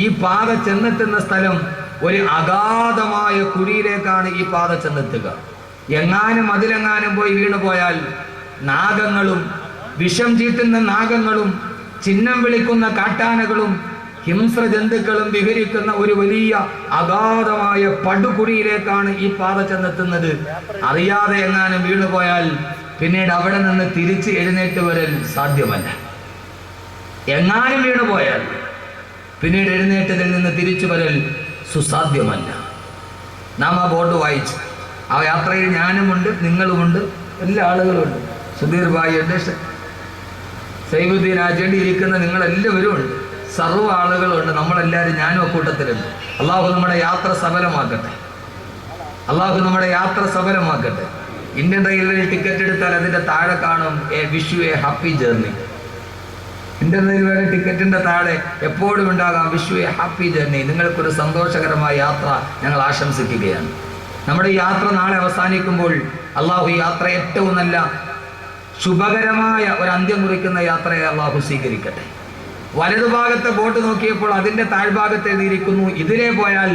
ഈ പാത ചെന്നെത്തുന്ന സ്ഥലം ഒരു അഗാധമായ കുഴിയിലേക്കാണ് ഈ പാത ചെന്നെത്തുക. എങ്ങാനും അതിലെങ്ങാനും പോയി വീണുപോയാൽ നാഗങ്ങളും വിഷം ചീറ്റുന്ന നാഗങ്ങളും ചിഹ്നം വിളിക്കുന്ന കാട്ടാനകളും ഹിംസ്ര ജന്തുക്കളും വിഹരിക്കുന്ന ഒരു വലിയ അഗാധമായ പടുകുഴിയിലേക്കാണ് ഈ പാത ചെന്നെത്തുന്നത്. അറിയാതെ എങ്ങാനും വീണുപോയാൽ പിന്നീട് അവിടെ നിന്ന് തിരിച്ച് എഴുന്നേറ്റ് വരൽ സാധ്യമല്ല. എങ്ങാനും വീണുപോയാൽ പിന്നീട് എഴുന്നേറ്റതിൽ നിന്ന് തിരിച്ചു വരൽ സുസാധ്യമല്ല. നാം ആ ബോർഡ് വായിച്ചു. ആ യാത്രയിൽ ഞാനുമുണ്ട്, നിങ്ങളുമുണ്ട്, എല്ലാ ആളുകളുമുണ്ട്. സുധീർ ഭായി ഉണ്ട്, സൈബുദ്ദീൻ ആചേണ്ടി ഇരിക്കുന്ന നിങ്ങളെല്ലാവരും ഉണ്ട്, സർവ്വ ആളുകളുണ്ട്. നമ്മളെല്ലാവരും ഞാനും അക്കൂട്ടത്തിലുണ്ട്. അള്ളാഹു നമ്മുടെ യാത്ര സഫലമാക്കട്ടെ. അള്ളാഹു നമ്മുടെ യാത്ര സഫലമാക്കട്ടെ. ഇന്ത്യൻ റെയിൽവേയിൽ ടിക്കറ്റ് എടുത്താൽ അതിൻ്റെ താഴെ കാണും A wish you A happy journey. Indian റെയിൽവേയുടെ ടിക്കറ്റിൻ്റെ താഴെ എപ്പോഴും ഉണ്ടാകാം wish you A happy journey. നിങ്ങൾക്കൊരു സന്തോഷകരമായ യാത്ര ഞങ്ങൾ ആശംസിക്കുകയാണ്. നമ്മുടെ ഈ യാത്ര നാളെ അവസാനിക്കുമ്പോൾ അള്ളാഹു ഈ യാത്ര ഏറ്റവും നല്ല ശുഭകരമായ ഒരു അന്ത്യം കുറിക്കുന്ന യാത്രയെ അള്ളാഹു സ്വീകരിക്കട്ടെ. വലതുഭാഗത്തെ ബോട്ട് നോക്കിയപ്പോൾ അതിൻ്റെ താഴ്ഭാഗത്ത് എഴുതിയിരിക്കുന്നു, ഇതിലേ പോയാൽ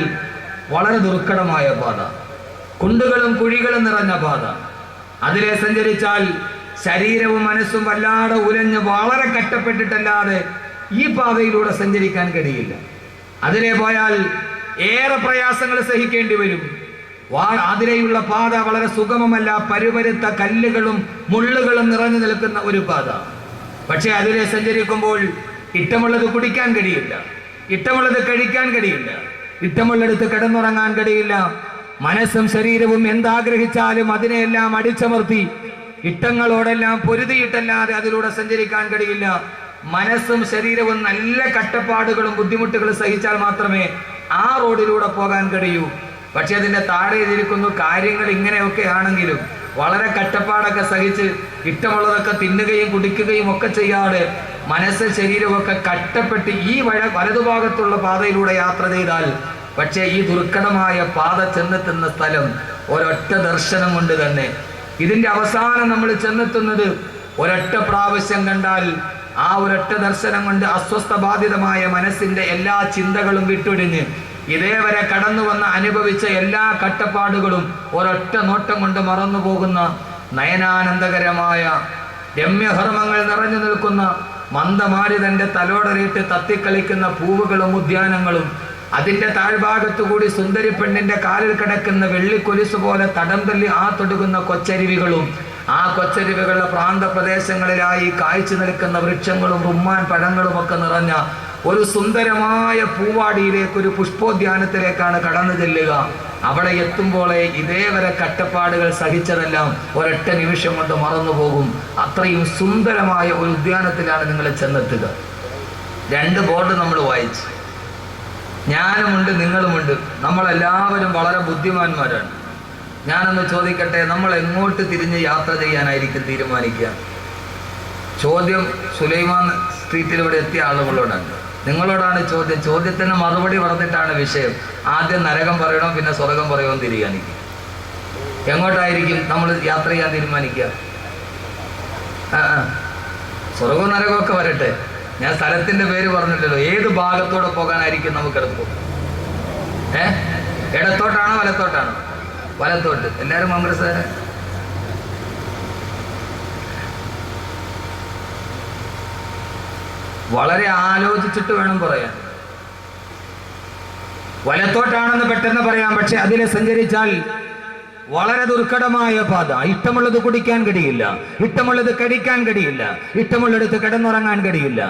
വളരെ ദുർഘടമായ പാത, കുണ്ടുകളും കുഴികളും നിറഞ്ഞ പാത. അതിലെ സഞ്ചരിച്ചാൽ ശരീരവും മനസ്സും വല്ലാതെ ഉലഞ്ഞ് വളരെ കഷ്ടപ്പെട്ടിട്ടല്ലാതെ ഈ പാതയിലൂടെ സഞ്ചരിക്കാൻ കഴിയില്ല. അതിലെ പോയാൽ ഏറെ പ്രയാസങ്ങൾ സഹിക്കേണ്ടി വരും. അതിലെയുള്ള പാത വളരെ സുഗമമല്ല, പരുപരുത്ത കല്ലുകളും മുള്ളുകളും നിറഞ്ഞു നിൽക്കുന്ന ഒരു പാത. പക്ഷെ അതിലെ സഞ്ചരിക്കുമ്പോൾ ഇഷ്ടമുള്ളത് കുടിക്കാൻ കഴിയില്ല, ഇഷ്ടമുള്ളത് കഴിക്കാൻ കഴിയില്ല, ഇഷ്ടമുള്ളിടത്ത് കിടന്നുറങ്ങാൻ കഴിയില്ല. മനസ്സും ശരീരവും എന്താഗ്രഹിച്ചാലും അതിനെയെല്ലാം അടിച്ചമർത്തി ഇഷ്ടങ്ങളോടെല്ലാം പൊരുതിയിട്ടല്ലാതെ അതിലൂടെ സഞ്ചരിക്കാൻ കഴിയില്ല. മനസ്സും ശരീരവും നല്ല കഷ്ടപ്പാടുകളും ബുദ്ധിമുട്ടുകളും സഹിച്ചാൽ മാത്രമേ ആ റോഡിലൂടെ പോകാൻ കഴിയൂ. പക്ഷെ അതിൻ്റെ താഴെ എഴുതിയിരിക്കുന്നു, കാര്യങ്ങൾ ഇങ്ങനെയൊക്കെ ആണെങ്കിലും വളരെ കഷ്ടപ്പാടൊക്കെ സഹിച്ച് ഇഷ്ടമുള്ളതൊക്കെ തിന്നുകയും കുടിക്കുകയും ഒക്കെ ചെയ്യാതെ മനസ്സ് ശരീരമൊക്കെ കഷ്ടപ്പെട്ട് ഈ വലതുഭാഗത്തുള്ള പാതയിലൂടെ യാത്ര ചെയ്താൽ പക്ഷേ ഈ ദുർഘടമായ പാത ചെന്നെത്തുന്ന സ്ഥലം ഒരൊറ്റ ദർശനം കൊണ്ട് തന്നെ, ഇതിൻ്റെ അവസാനം നമ്മൾ ചെന്നെത്തുന്നത് ഒരൊറ്റ പ്രാവശ്യം കണ്ടാൽ ആ ഒരൊറ്റ ദർശനം കൊണ്ട് അസ്വസ്ഥ ബാധിതമായ മനസ്സിൻ്റെ എല്ലാ ചിന്തകളും വിട്ടൊഴിഞ്ഞ് ഇതേവരെ കടന്നു വന്ന് അനുഭവിച്ച എല്ലാ കഷ്ടപ്പാടുകളും ഒരൊറ്റ നോട്ടം കൊണ്ട് മറന്നു പോകുന്ന നയനാനന്ദകരമായ രമ്യഹർമ്മങ്ങൾ നിറഞ്ഞു നിൽക്കുന്ന മന്ദമാരുതൻ്റെ തലോടറിയിട്ട് തത്തിക്കളിക്കുന്ന പൂവുകളും ഉദ്യാനങ്ങളും അതിൻ്റെ താഴ്ഭാഗത്തുകൂടി സുന്ദരി പെണ്ണിൻ്റെ കാലിൽ കിടക്കുന്ന വെള്ളിക്കൊലിസ് പോലെ തടം തല്ലി തൊടുകുന്ന കൊച്ചരുവികളും ആ കൊച്ചരുവികളുടെ പ്രാന്തപ്രദേശങ്ങളിലായി കായ്ച്ചു നിൽക്കുന്ന വൃക്ഷങ്ങളും റുമ്മാൻ പഴങ്ങളും ഒക്കെ നിറഞ്ഞ ഒരു സുന്ദരമായ പൂവാടിയിലേക്ക്, ഒരു പുഷ്പോദ്യാനത്തിലേക്കാണ് കടന്നു ചെല്ലുക. അവിടെ എത്തുമ്പോഴേ ഇതേവരെ കഷ്ടപ്പാടുകൾ സഹിച്ചതെല്ലാം ഒരൊറ്റ നിമിഷം കൊണ്ട് മറന്നു പോകും. അത്രയും സുന്ദരമായ ഒരു ഉദ്യാനത്തിലാണ് നിങ്ങൾ ചെന്നെത്തുക. രണ്ട് ബോർഡ് നമ്മൾ വായിച്ചു. ഞാനുമുണ്ട്, നിങ്ങളുമുണ്ട്, നമ്മളെല്ലാവരും വളരെ ബുദ്ധിമാന്മാരാണ്. ഞാനൊന്ന് ചോദിക്കട്ടെ, നമ്മൾ എങ്ങോട്ട് തിരിഞ്ഞ് യാത്ര ചെയ്യാനായിരിക്കും തീരുമാനിക്കുക? ചോദ്യം സുലൈമാൻ സ്ട്രീറ്റിലൂടെ എത്തിയ ആളുകളോടാണ്, നിങ്ങളോടാണ് ചോദ്യം. ചോദ്യത്തിന് മറുപടി പറഞ്ഞിട്ടാണ് വിഷയം. ആദ്യം നരകം പറയണോ പിന്നെ സ്വർഗം പറയുമോ എന്ന് തീരുമാനിക്കും. എങ്ങോട്ടായിരിക്കും നമ്മൾ യാത്ര ചെയ്യാൻ തീരുമാനിക്കുക? സ്വർഗവും നരകമൊക്കെ വരട്ടെ, ഞാൻ സ്ഥലത്തിൻ്റെ പേര് പറഞ്ഞില്ലല്ലോ. ഏത് ഭാഗത്തോടെ പോകാനായിരിക്കും നമുക്ക് എളുപ്പം? ഇടത്തോട്ടാണോ വലത്തോട്ടാണോ? വലത്തോട്ട്. എല്ലാവരും കോൺഗ്രസ്സുകാരെ? വളരെ ആലോചിച്ചിട്ട് വേണം പറയാൻ. വലത്തോട്ടാണെന്ന് പെട്ടെന്ന് പറയാം, പക്ഷെ അതിലെ സഞ്ചരിച്ചാൽ വളരെ ദുർഘടമായ പാത. ഇഷ്ടമുള്ളത് കുടിക്കാൻ കഴിയില്ല, ഇഷ്ടമുള്ളത് കഴിക്കാൻ കഴിയില്ല, ഇഷ്ടമുള്ളിടത്ത് കിടന്നുറങ്ങാൻ കഴിയില്ല.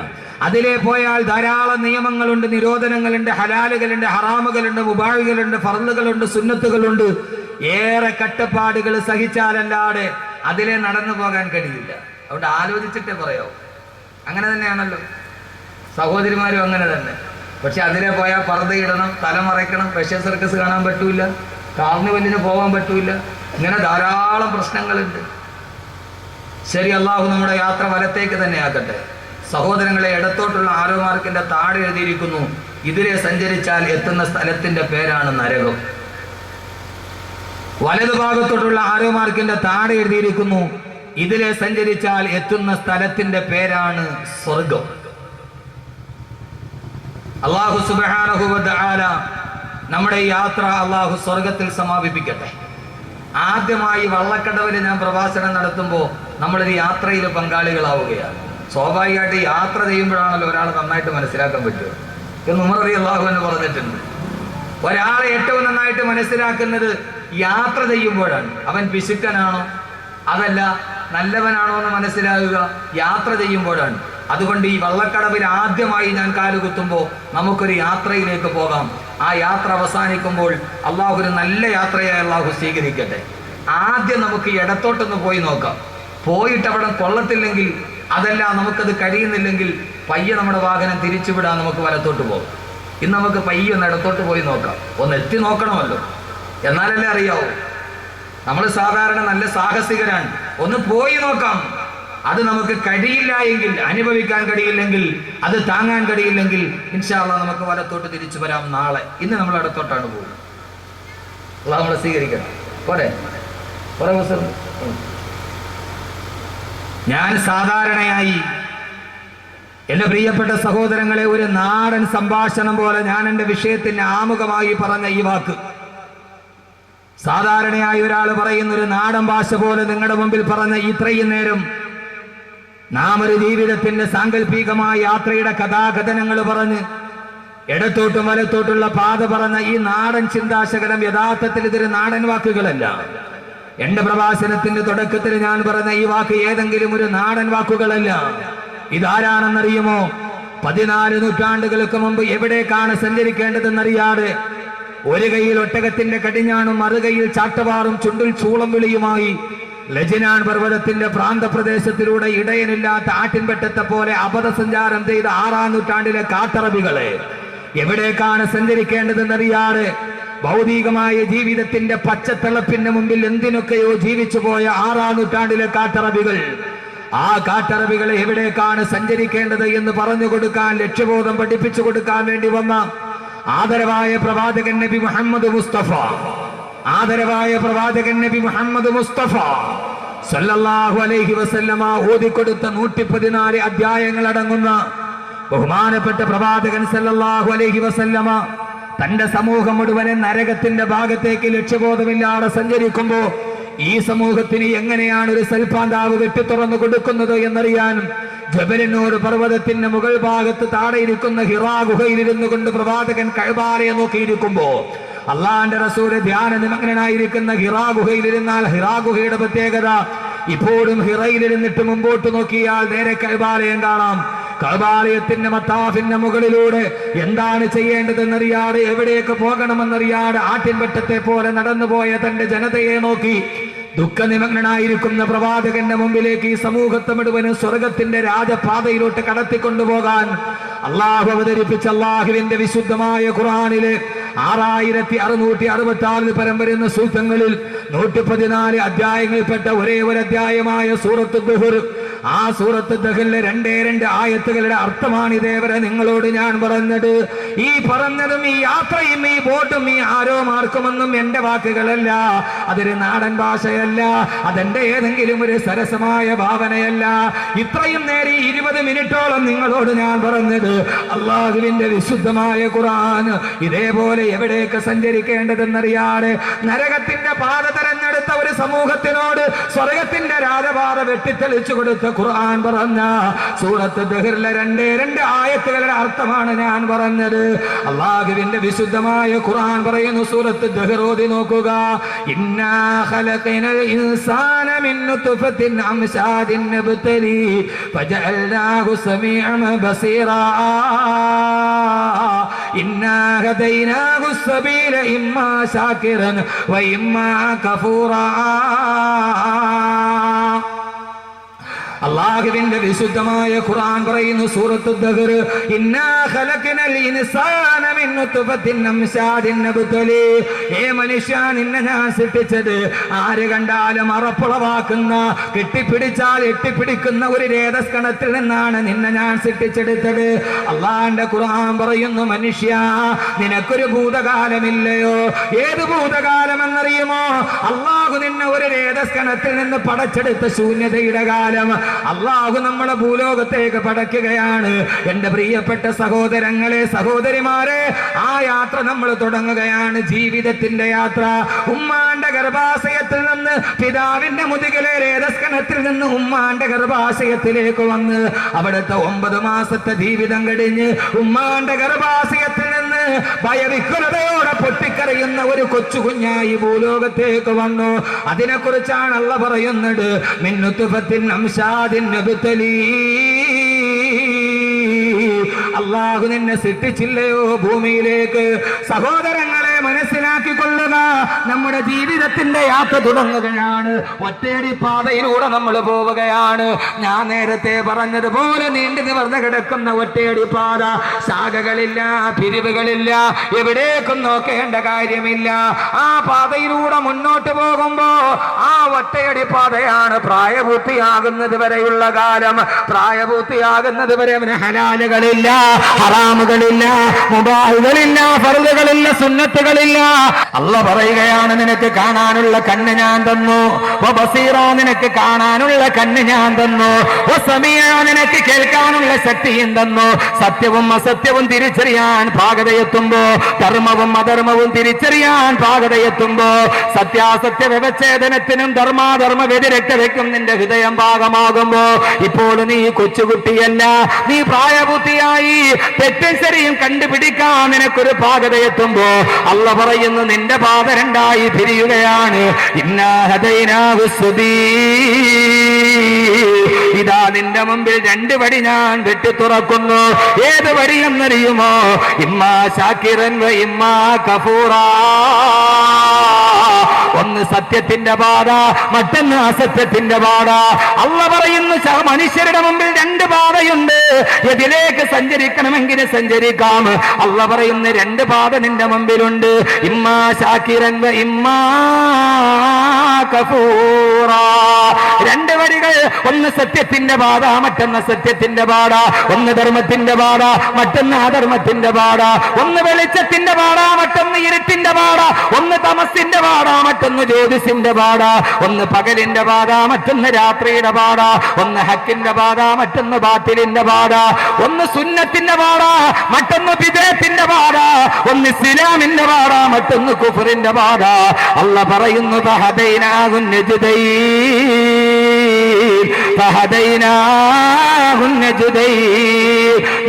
അതിലെ പോയാൽ ധാരാളം നിയമങ്ങളുണ്ട്, നിരോധനങ്ങളുണ്ട്, ഹലാലുകളുണ്ട്, ഹറാമുകളുണ്ട്, മുബാഹികളുണ്ട്, ഫർളുകളുണ്ട്, സുന്നത്തുകളുണ്ട്. ഏറെ കഷ്ടപ്പാടുകൾ സഹിച്ചാലല്ലാതെ അതിലെ നടന്നു പോകാൻ കഴിയില്ല. അതുകൊണ്ട് ആലോചിച്ചിട്ടേ പറയാവൂ. അങ്ങനെ തന്നെയാണല്ലോ സഹോദരിമാരും അങ്ങനെ തന്നെ. പക്ഷെ അതിലെ പോയാൽ പർദ്ദയിടണം, തലമറയ്ക്കണം, പക്ഷേ സർക്കസ് കാണാൻ പറ്റൂല, കാർണിവലിന് പോകാൻ പറ്റൂല. ഇങ്ങനെ ധാരാളം പ്രശ്നങ്ങളുണ്ട്. ശരി, അള്ളാഹു നമ്മുടെ യാത്ര വലത്തേക്ക് തന്നെ ആക്കട്ടെ. സഹോദരങ്ങളെ, ഇടത്തോട്ടുള്ള ആരോ മാർക്കിന്റെ താഴെ എഴുതിയിരിക്കുന്നു, ഇതിലെ സഞ്ചരിച്ചാൽ എത്തുന്ന സ്ഥലത്തിന്റെ പേരാണ് നരകം. വലതുഭാഗത്തോട്ടുള്ള ആരോ മാർക്കിന്റെ താഴെ എഴുതിയിരിക്കുന്നു, ഇതിലെ സഞ്ചരിച്ചാൽ എത്തുന്ന സ്ഥലത്തിന്റെ പേരാണ് സ്വർഗം. അല്ലാഹു സുബ്ഹാനഹു വ തആല നമ്മുടെ യാത്ര അല്ലാഹു സ്വർഗത്തിൽ സമാപിപ്പിക്കട്ടെ. ആദ്യമായി വള്ളക്കടവിൽ ഞാൻ പ്രഭാഷണം നടത്തുമ്പോൾ നമ്മളൊരു യാത്രയിൽ പങ്കാളികളാവുകയാണ്. സ്വാഭാവികമായിട്ട് യാത്ര ചെയ്യുമ്പോഴാണല്ലോ ഒരാൾ നന്നായിട്ട് മനസ്സിലാക്കാൻ പറ്റുക എന്ന് ഉമർ റളിയല്ലാഹു അൻഹു പറഞ്ഞിട്ടുണ്ട്. ഒരാളെ ഏറ്റവും നന്നായിട്ട് മനസ്സിലാക്കുന്നത് യാത്ര ചെയ്യുമ്പോഴാണ്. അവൻ പിശുക്കനാണോ അതല്ല നല്ലവനാണോ എന്ന് മനസ്സിലാകുക യാത്ര ചെയ്യുമ്പോഴാണ്. അതുകൊണ്ട് ഈ വള്ളക്കടവിൽ ആദ്യമായി ഞാൻ കാലുകുത്തുമ്പോൾ നമുക്കൊരു യാത്രയിലേക്ക് പോകാം. ആ യാത്ര അവസാനിക്കുമ്പോൾ അള്ളാഹു ഒരു നല്ല യാത്രയായി അള്ളാഹു സ്വീകരിക്കട്ടെ. ആദ്യം നമുക്ക് ഇടത്തോട്ടൊന്ന് പോയി നോക്കാം. പോയിട്ട് അവിടെ കൊള്ളത്തില്ലെങ്കിൽ, അതല്ല നമുക്കത് കഴിയുന്നില്ലെങ്കിൽ പയ്യെ നമ്മുടെ വാഹനം തിരിച്ചുവിടാൻ നമുക്ക് വലത്തോട്ട് പോകാം. ഇന്ന് നമുക്ക് പയ്യെ ഒന്ന് ഇടത്തോട്ട് പോയി നോക്കാം. ഒന്ന് എത്തി നോക്കണമല്ലോ, എന്നാലല്ലേ അറിയാവൂ. നമ്മൾ സാധാരണ നല്ല സാഹസികരാണ്. ഒന്ന് പോയി നോക്കാം. അത് നമുക്ക് കഴിയില്ല എങ്കിൽ, അനുഭവിക്കാൻ കഴിയില്ലെങ്കിൽ, അത് താങ്ങാൻ കഴിയില്ലെങ്കിൽ ഇൻഷാ അല്ലാഹ് നമുക്ക് വലത്തോട്ട് തിരിച്ചു വരാം നാളെ. ഇന്ന് നമ്മൾ ഇടത്തോട്ടാണ് പോകുന്നത്. അള്ളാഹു നമ്മളെ സ്വീകരിക്കണം. പോരെ കുറെ ദിവസം ഞാൻ സാധാരണയായി എൻ്റെ പ്രിയപ്പെട്ട സഹോദരങ്ങളെ ഒരു നാടൻ സംഭാഷണം പോലെ ഞാൻ എൻ്റെ വിഷയത്തിന് ആമുഖമായി പറഞ്ഞ ഈ വാക്ക് സാധാരണയായി ഒരാൾ പറയുന്ന ഒരു നാടൻ ഭാഷ പോലെ നിങ്ങളുടെ മുമ്പിൽ പറഞ്ഞ ഇത്രയും നേരം നാം ഒരു ജീവിതത്തിന്റെ സാങ്കല്പികമായ യാത്രയുടെ കഥാകഥനങ്ങൾ പറഞ്ഞ് ഇടത്തോട്ടും വലത്തോട്ടുള്ള പാത പറഞ്ഞ ഈ നാടൻ ചിന്താശകലം യഥാർത്ഥത്തിൽ ഇതൊരു നാടൻ വാക്കുകളല്ല. എന്റെ പ്രഭാഷണത്തിന്റെ തുടക്കത്തിൽ ഞാൻ പറഞ്ഞ ഈ വാക്ക് ഏതെങ്കിലും ഒരു നാടൻ വാക്കുകളല്ല. ഇതാരാണെന്നറിയുമോ? 14 നൂറ്റാണ്ടുകൾക്ക് മുമ്പ് എവിടേക്കാണ് സഞ്ചരിക്കേണ്ടതെന്നറിയാതെ ഒരു കൈയിൽ ഒട്ടകത്തിന്റെ കടിഞ്ഞാണും മറുകൈയിൽ ചാട്ടവാറും ചുണ്ടിൽ ചൂളം വിളിയുമായി ലജ്നാൻ പർവ്വതത്തിന്റെ പ്രാന്തപ്രദേശത്തിലൂടെ ഇടയനില്ലാത്ത ആട്ടിൻപെട്ടത്തെ പോലെ അബദ്ധസഞ്ചാരം ചെയ്ത 6-ാം നൂറ്റാണ്ടിലെ കാട്ടറബികളെ എവിടേക്കാണ് സഞ്ചരിക്കേണ്ടതെന്നറിയാതെ ഭൗതികമായ ജീവിതത്തിന്റെ പച്ചത്തിളപ്പിന്റെ മുമ്പിൽ എന്തിനൊക്കെയോ ജീവിച്ചു പോയ 6-ാം നൂറ്റാണ്ടിലെ കാട്ടറബികൾ, ആ കാട്ടറബികളെ എവിടേക്കാണ് സഞ്ചരിക്കേണ്ടത് എന്ന് പറഞ്ഞു കൊടുക്കാൻ, ലക്ഷ്യബോധം പഠിപ്പിച്ചു കൊടുക്കാൻ വേണ്ടി വന്ന ആദരവായ പ്രവാചകൻ നബി മുഹമ്മദ് മുസ്തഫ, ആദരവായ പ്രവാചകൻ നബി മുഹമ്മദ് മുസ്തഫ സല്ലല്ലാഹു അലൈഹി വസല്ലമ ഓതിക്കൊടുത്ത 114 അധ്യായങ്ങൾ അടങ്ങുന്ന ബഹുമാനപ്പെട്ട പ്രവാചകൻ സല്ലല്ലാഹു അലൈഹി വസല്ലമ തന്റെ സമൂഹം മുഴുവനെ നരകത്തിന്റെ ഭാഗത്തേക്ക് ലക്ഷ്യബോധമില്ലാതെ സഞ്ചരിക്കുമ്പോ ഈ സമൂഹത്തിന് എങ്ങനെയാണ് ഒരു സൽപാന്താവ് വെട്ടിത്തുറന്നു കൊടുക്കുന്നത് എന്നറിയാൻ ജബലന്നൂർ പർവ്വതത്തിന്റെ മുകൾ ഭാഗത്ത് താഴെയിരിക്കുന്ന ഹിറാ ഗുഹയിലിരുന്നു കൊണ്ട് പ്രവാചകൻ കഅബയെ നോക്കിയിരിക്കുമ്പോ അള്ളാന്റെ റസൂല് ധ്യാന നിമഗ്നനായിരിക്കുന്ന ഹിറാ ഗുഹയിലിരുന്നാൽ ഹിറാ ഗുഹയുടെ പ്രത്യേകത ഇപ്പോഴും ഹിറയിലിരുന്നിട്ട് മുമ്പോട്ട് നോക്കിയാൽ നേരെ കഅബയെ കാണാം. കഅബാലയത്തിന്റെ മത്താഫിന്റെ മുകളിലൂടെ എന്താണ് ചെയ്യേണ്ടതെന്നറിയാതെ, എവിടേക്ക് പോകണമെന്നറിയാതെ ആട്ടിൻപെട്ടത്തെ പോലെ നടന്നുപോയ തന്റെ ജനതയെ നോക്കി ദുഃഖനിമഗ്നനായിരിക്കുന്ന പ്രവാചകന്റെ മുമ്പിലേക്ക് ഈ സമൂഹത്തെ മുഴുവനും സ്വർഗത്തിന്റെ രാജപാതയിലോട്ട് കടത്തിക്കൊണ്ടുപോകാൻ അള്ളാഹു അവതരിപ്പിച്ച അള്ളാഹുവിന്റെ വിശുദ്ധമായ ഖുർആനിലെ 6666 പരം വരുന്ന സൂക്തങ്ങളിൽ 114 അധ്യായങ്ങളിൽപ്പെട്ട ഒരേ ഒരു അധ്യായമായ സൂറത്ത് ദുഹർ, ആ സൂറത്ത് ദഹറിലെ 2 ആയത്തുകളുടെ അർത്ഥമാണ് ഇതേവരെ നിങ്ങളോട് ഞാൻ പറഞ്ഞത്. ഈ പറഞ്ഞതും ഈ യാത്രയും ഈ ബോട്ടും ഈ ആരോ മാർക്കുമെന്നും എന്റെ വാക്കുകളല്ല, അതൊരു നാടൻ ഭാഷയല്ല, അതെന്റെ ഏതെങ്കിലും ഒരു സരസമായ ഭാവനയല്ല. ഇത്രയും നേരം 20 മിനിറ്റോളം നിങ്ങളോട് ഞാൻ പറഞ്ഞത് അള്ളാഹുവിന്റെ വിശുദ്ധമായ ഖുർആൻ ഇതേപോലെ എവിടേക്ക് സഞ്ചരിക്കേണ്ടതെന്നറിയാതെ നരകത്തിന്റെ പാത തെരഞ്ഞെടുത്ത ഒരു സമൂഹത്തിനോട് സ്വർഗത്തിന്റെ രാജപാത വെട്ടിത്തെളിച്ചു കൊടുത്ത ഖുർആൻ പറഞ്ഞ സൂറത്ത് ദഹറിലെ 2 ആയത്തുകളുടെ അർത്ഥമാണ് ഞാൻ പറഞ്ഞത്. അല്ലാഹുവിന്റെ വിശുദ്ധമായ ഖുർആൻ പറയുന്നു, സൂറത്ത് ദഹർ ഓതി നോക്കുക. ഇന്നാ ഖലഖനൽ ഇൻസാന മിൻ നുത്ഫത്തിൻ അംശാദിൻ നബ്തലി ഫജഅൽനാഹു സമീഅൻ ബസീറാ ഇന്നാ ഹദൈനാഹു സബീല ഇമ്മാ ശാകിറൻ വ ഇമ്മാ കഫൂറാ. അല്ലാഹുവിന്റെ വിശുദ്ധമായ ഖുർആൻ പറയുന്നു സൂറത്ത് ദഹർ, ഇന്നാ ഖലഖനൽ ഇൻസാന മിൻ മനുഷ്യ, നിന്നെ ഞാൻ സൃഷ്ടിച്ചത് ആര് കണ്ടാലും അറപ്പുളവാക്കുന്ന, കെട്ടിപ്പിടിച്ചാൽ എട്ടിപ്പിടിക്കുന്ന ഒരു രേതസ്കണത്തിൽ നിന്നാണ് നിന്നെ ഞാൻ സൃഷ്ടിച്ചെടുത്തത്. അള്ളാന്റെ ഖുർആൻ പറയുന്നു, മനുഷ്യ നിനക്കൊരു ഭൂതകാലമില്ലയോ? ഏത് ഭൂതകാലമെന്നറിയുമോ? അള്ളാഹു നിന്നെ ഒരു രേതസ്കണത്തിൽ നിന്ന് പടച്ചെടുത്ത ശൂന്യതയുടെ കാലം അള്ളാഹു നമ്മളെ ഭൂലോകത്തേക്ക് പടക്കുകയാണ്. എന്റെ പ്രിയപ്പെട്ട സഹോദരങ്ങളെ, സഹോദരിമാരെ, ആ യാത്ര നമ്മൾ തുടങ്ങുകയാണ്, ജീവിതത്തിന്റെ യാത്ര. ഉമ്മാന്റെ ഗർഭാശയത്തിൽ നിന്ന്, പിതാവിന്റെ മുതുകിലെ രേതസ്കണത്തിൽ നിന്ന് ഉമ്മാന്റെ ഗർഭാശയത്തിലേക്ക് വന്ന് അവിടുത്തെ 9 മാസത്തെ ജീവിതം കഴിഞ്ഞ് ഉമ്മാന്റെ ഗർഭാശയത്തിൽ നിന്ന് ഭയവിഹ്വലതയോടെ പൊട്ടിക്കരയുന്ന ഒരു കൊച്ചു കുഞ്ഞായി ഭൂലോകത്തേക്ക് വന്നു. അതിനെക്കുറിച്ചാണ് അള്ളാഹ് പറയുന്നത്, മിൻ നുത്ഫത്തിൻ അംശാദിൻ നബ്തലീ. അള്ളാഹു നിന്നെ സൃഷ്ടിച്ചില്ലയോ ഭൂമിയിലേക്ക്? സഹോദരങ്ങളെ, മനസ്സിലാക്കിക്കൊള്ളുക, നമ്മുടെ ജീവിതത്തിന്റെ യാത്ര തുടങ്ങുകയാണ്. ഒറ്റയടി പാതയിലൂടെ നമ്മൾ പോവുകയാണ്. ഞാൻ നേരത്തെ പറഞ്ഞതുപോലെ നീണ്ടു നിവർന്ന് കിടക്കുന്ന ഒറ്റയടി പാത, ശാഖകളില്ല, പിരിവുകളില്ല, എവിടേക്കും നോക്കേണ്ട കാര്യമില്ല. ആ പാതയിലൂടെ മുന്നോട്ട് പോകുമ്പോ ആ ഒറ്റയടി പാതയാണ് പ്രായപൂർത്തിയാകുന്നത് വരെയുള്ള കാലം. പ്രായപൂർത്തിയാകുന്നത് വരെ അവന് ഹലാലുകളില്ല, ഹറാമുകളില്ല, മുബാഹുകളില്ല, ഫർളുകളില്ല, സുന്നത്തുകളില്ല. അല്ലാഹ് പറയുകയാണ്, നിനക്ക് കാണാനുള്ള കണ്ണ് ഞാൻ തന്നു. വബസീറ, നിനക്ക് കാണാനുള്ള കണ്ണ് ഞാൻ തന്നു. വസമിയ, നിനക്ക് കേൾക്കാനുള്ള ശക്തിയും തന്നു. സത്യവും അസത്യവും തിരിച്ചറിയാൻ പാകതയെത്തുമ്പോ, ധർമ്മവും അധർമ്മവും തിരിച്ചറിയാൻ പാകതയെത്തുമ്പോ, സത്യാസത്യ വ്യവച്ഛേദനത്തിനും ധർമാധർമ്മ വ്യതിരക്തതയ്ക്കും നിന്റെ ഹൃദയം ഭാഗമാകുമ്പോ, ഇപ്പോൾ നീ കൊച്ചുകുട്ടിയല്ല, നീ പ്രായപൂർത്തിയായി. തെറ്റും ശരിയും കണ്ടുപിടിക്കാൻ നിനക്കൊരു പാകതയെത്തുമ്പോ അല്ലാഹ് പറയുന്നു, നിന്റെ പാത രണ്ടായി പിരിയുകയാണ്. ഇന്നാ ഹദൈനാഹു സബീൽ. ഇതാ നിന്റെ മുമ്പിൽ 2 വഴി ഞാൻ വെട്ടി തുറക്കുന്നു. ഏത് വഴി എന്നറിയുമോ? ഇമ്മാ ശാകിറൻ വ ഇമ്മാ കഫൂറാ. ഒന്ന് സത്യത്തിന്റെ പാത, മറ്റൊന്ന് അസത്യത്തിന്റെ പാത. അല്ലാഹ് പറയുന്നു, മനുഷ്യരുടെ മുമ്പിൽ 2 പാതയുണ്ട്. ഇതിലേക്ക് സഞ്ചരിക്കണമെങ്കിൽ സഞ്ചരിക്കാം. അല്ലാഹ് പറയുന്നു, 2 പാത നിന്റെ മുമ്പിലുണ്ട്. ഇമ്മാ ശാകിറൻ വ ഇമ്മാ കഫൂറാ. 2 വഴികൾ, ഒന്ന് സത്യത്തിന്റെ പാത, മറ്റൊന്ന് സത്യത്തിന്റെ പാത. ഒന്ന് ധർമ്മത്തിന്റെ പാത, മറ്റൊന്ന് അധർമ്മത്തിന്റെ പാത. ഒന്ന് വെളിച്ചത്തിന്റെ പാത, മറ്റൊന്ന് ഇരുട്ടിന്റെ പാത. ഒന്ന് തമസിന്റെ പാത, മറ്റൊന്ന് ജ്യോതിസിന്റെ പാത. ഒന്ന് പകലിന്റെ പാത, മറ്റൊന്ന് രാത്രിയുടെ പാത. ഒന്ന് ഹക്കിന്റെ പാത, മറ്റൊന്ന് ബാത്തിലിന്റെ പാത. ഒന്ന് സുന്നത്തിന്റെ പാത, മറ്റൊന്ന് ബിദഅത്തിന്റെ പാത. ഒന്ന് ഇസ്ലാമിന്റെ പാത, മറ്റൊന്ന് കുഫറിന്റെ പാത. അല്ലാഹ് പറയുന്നു, ഫഹദൈനാഹു നജ്ദൈൻ.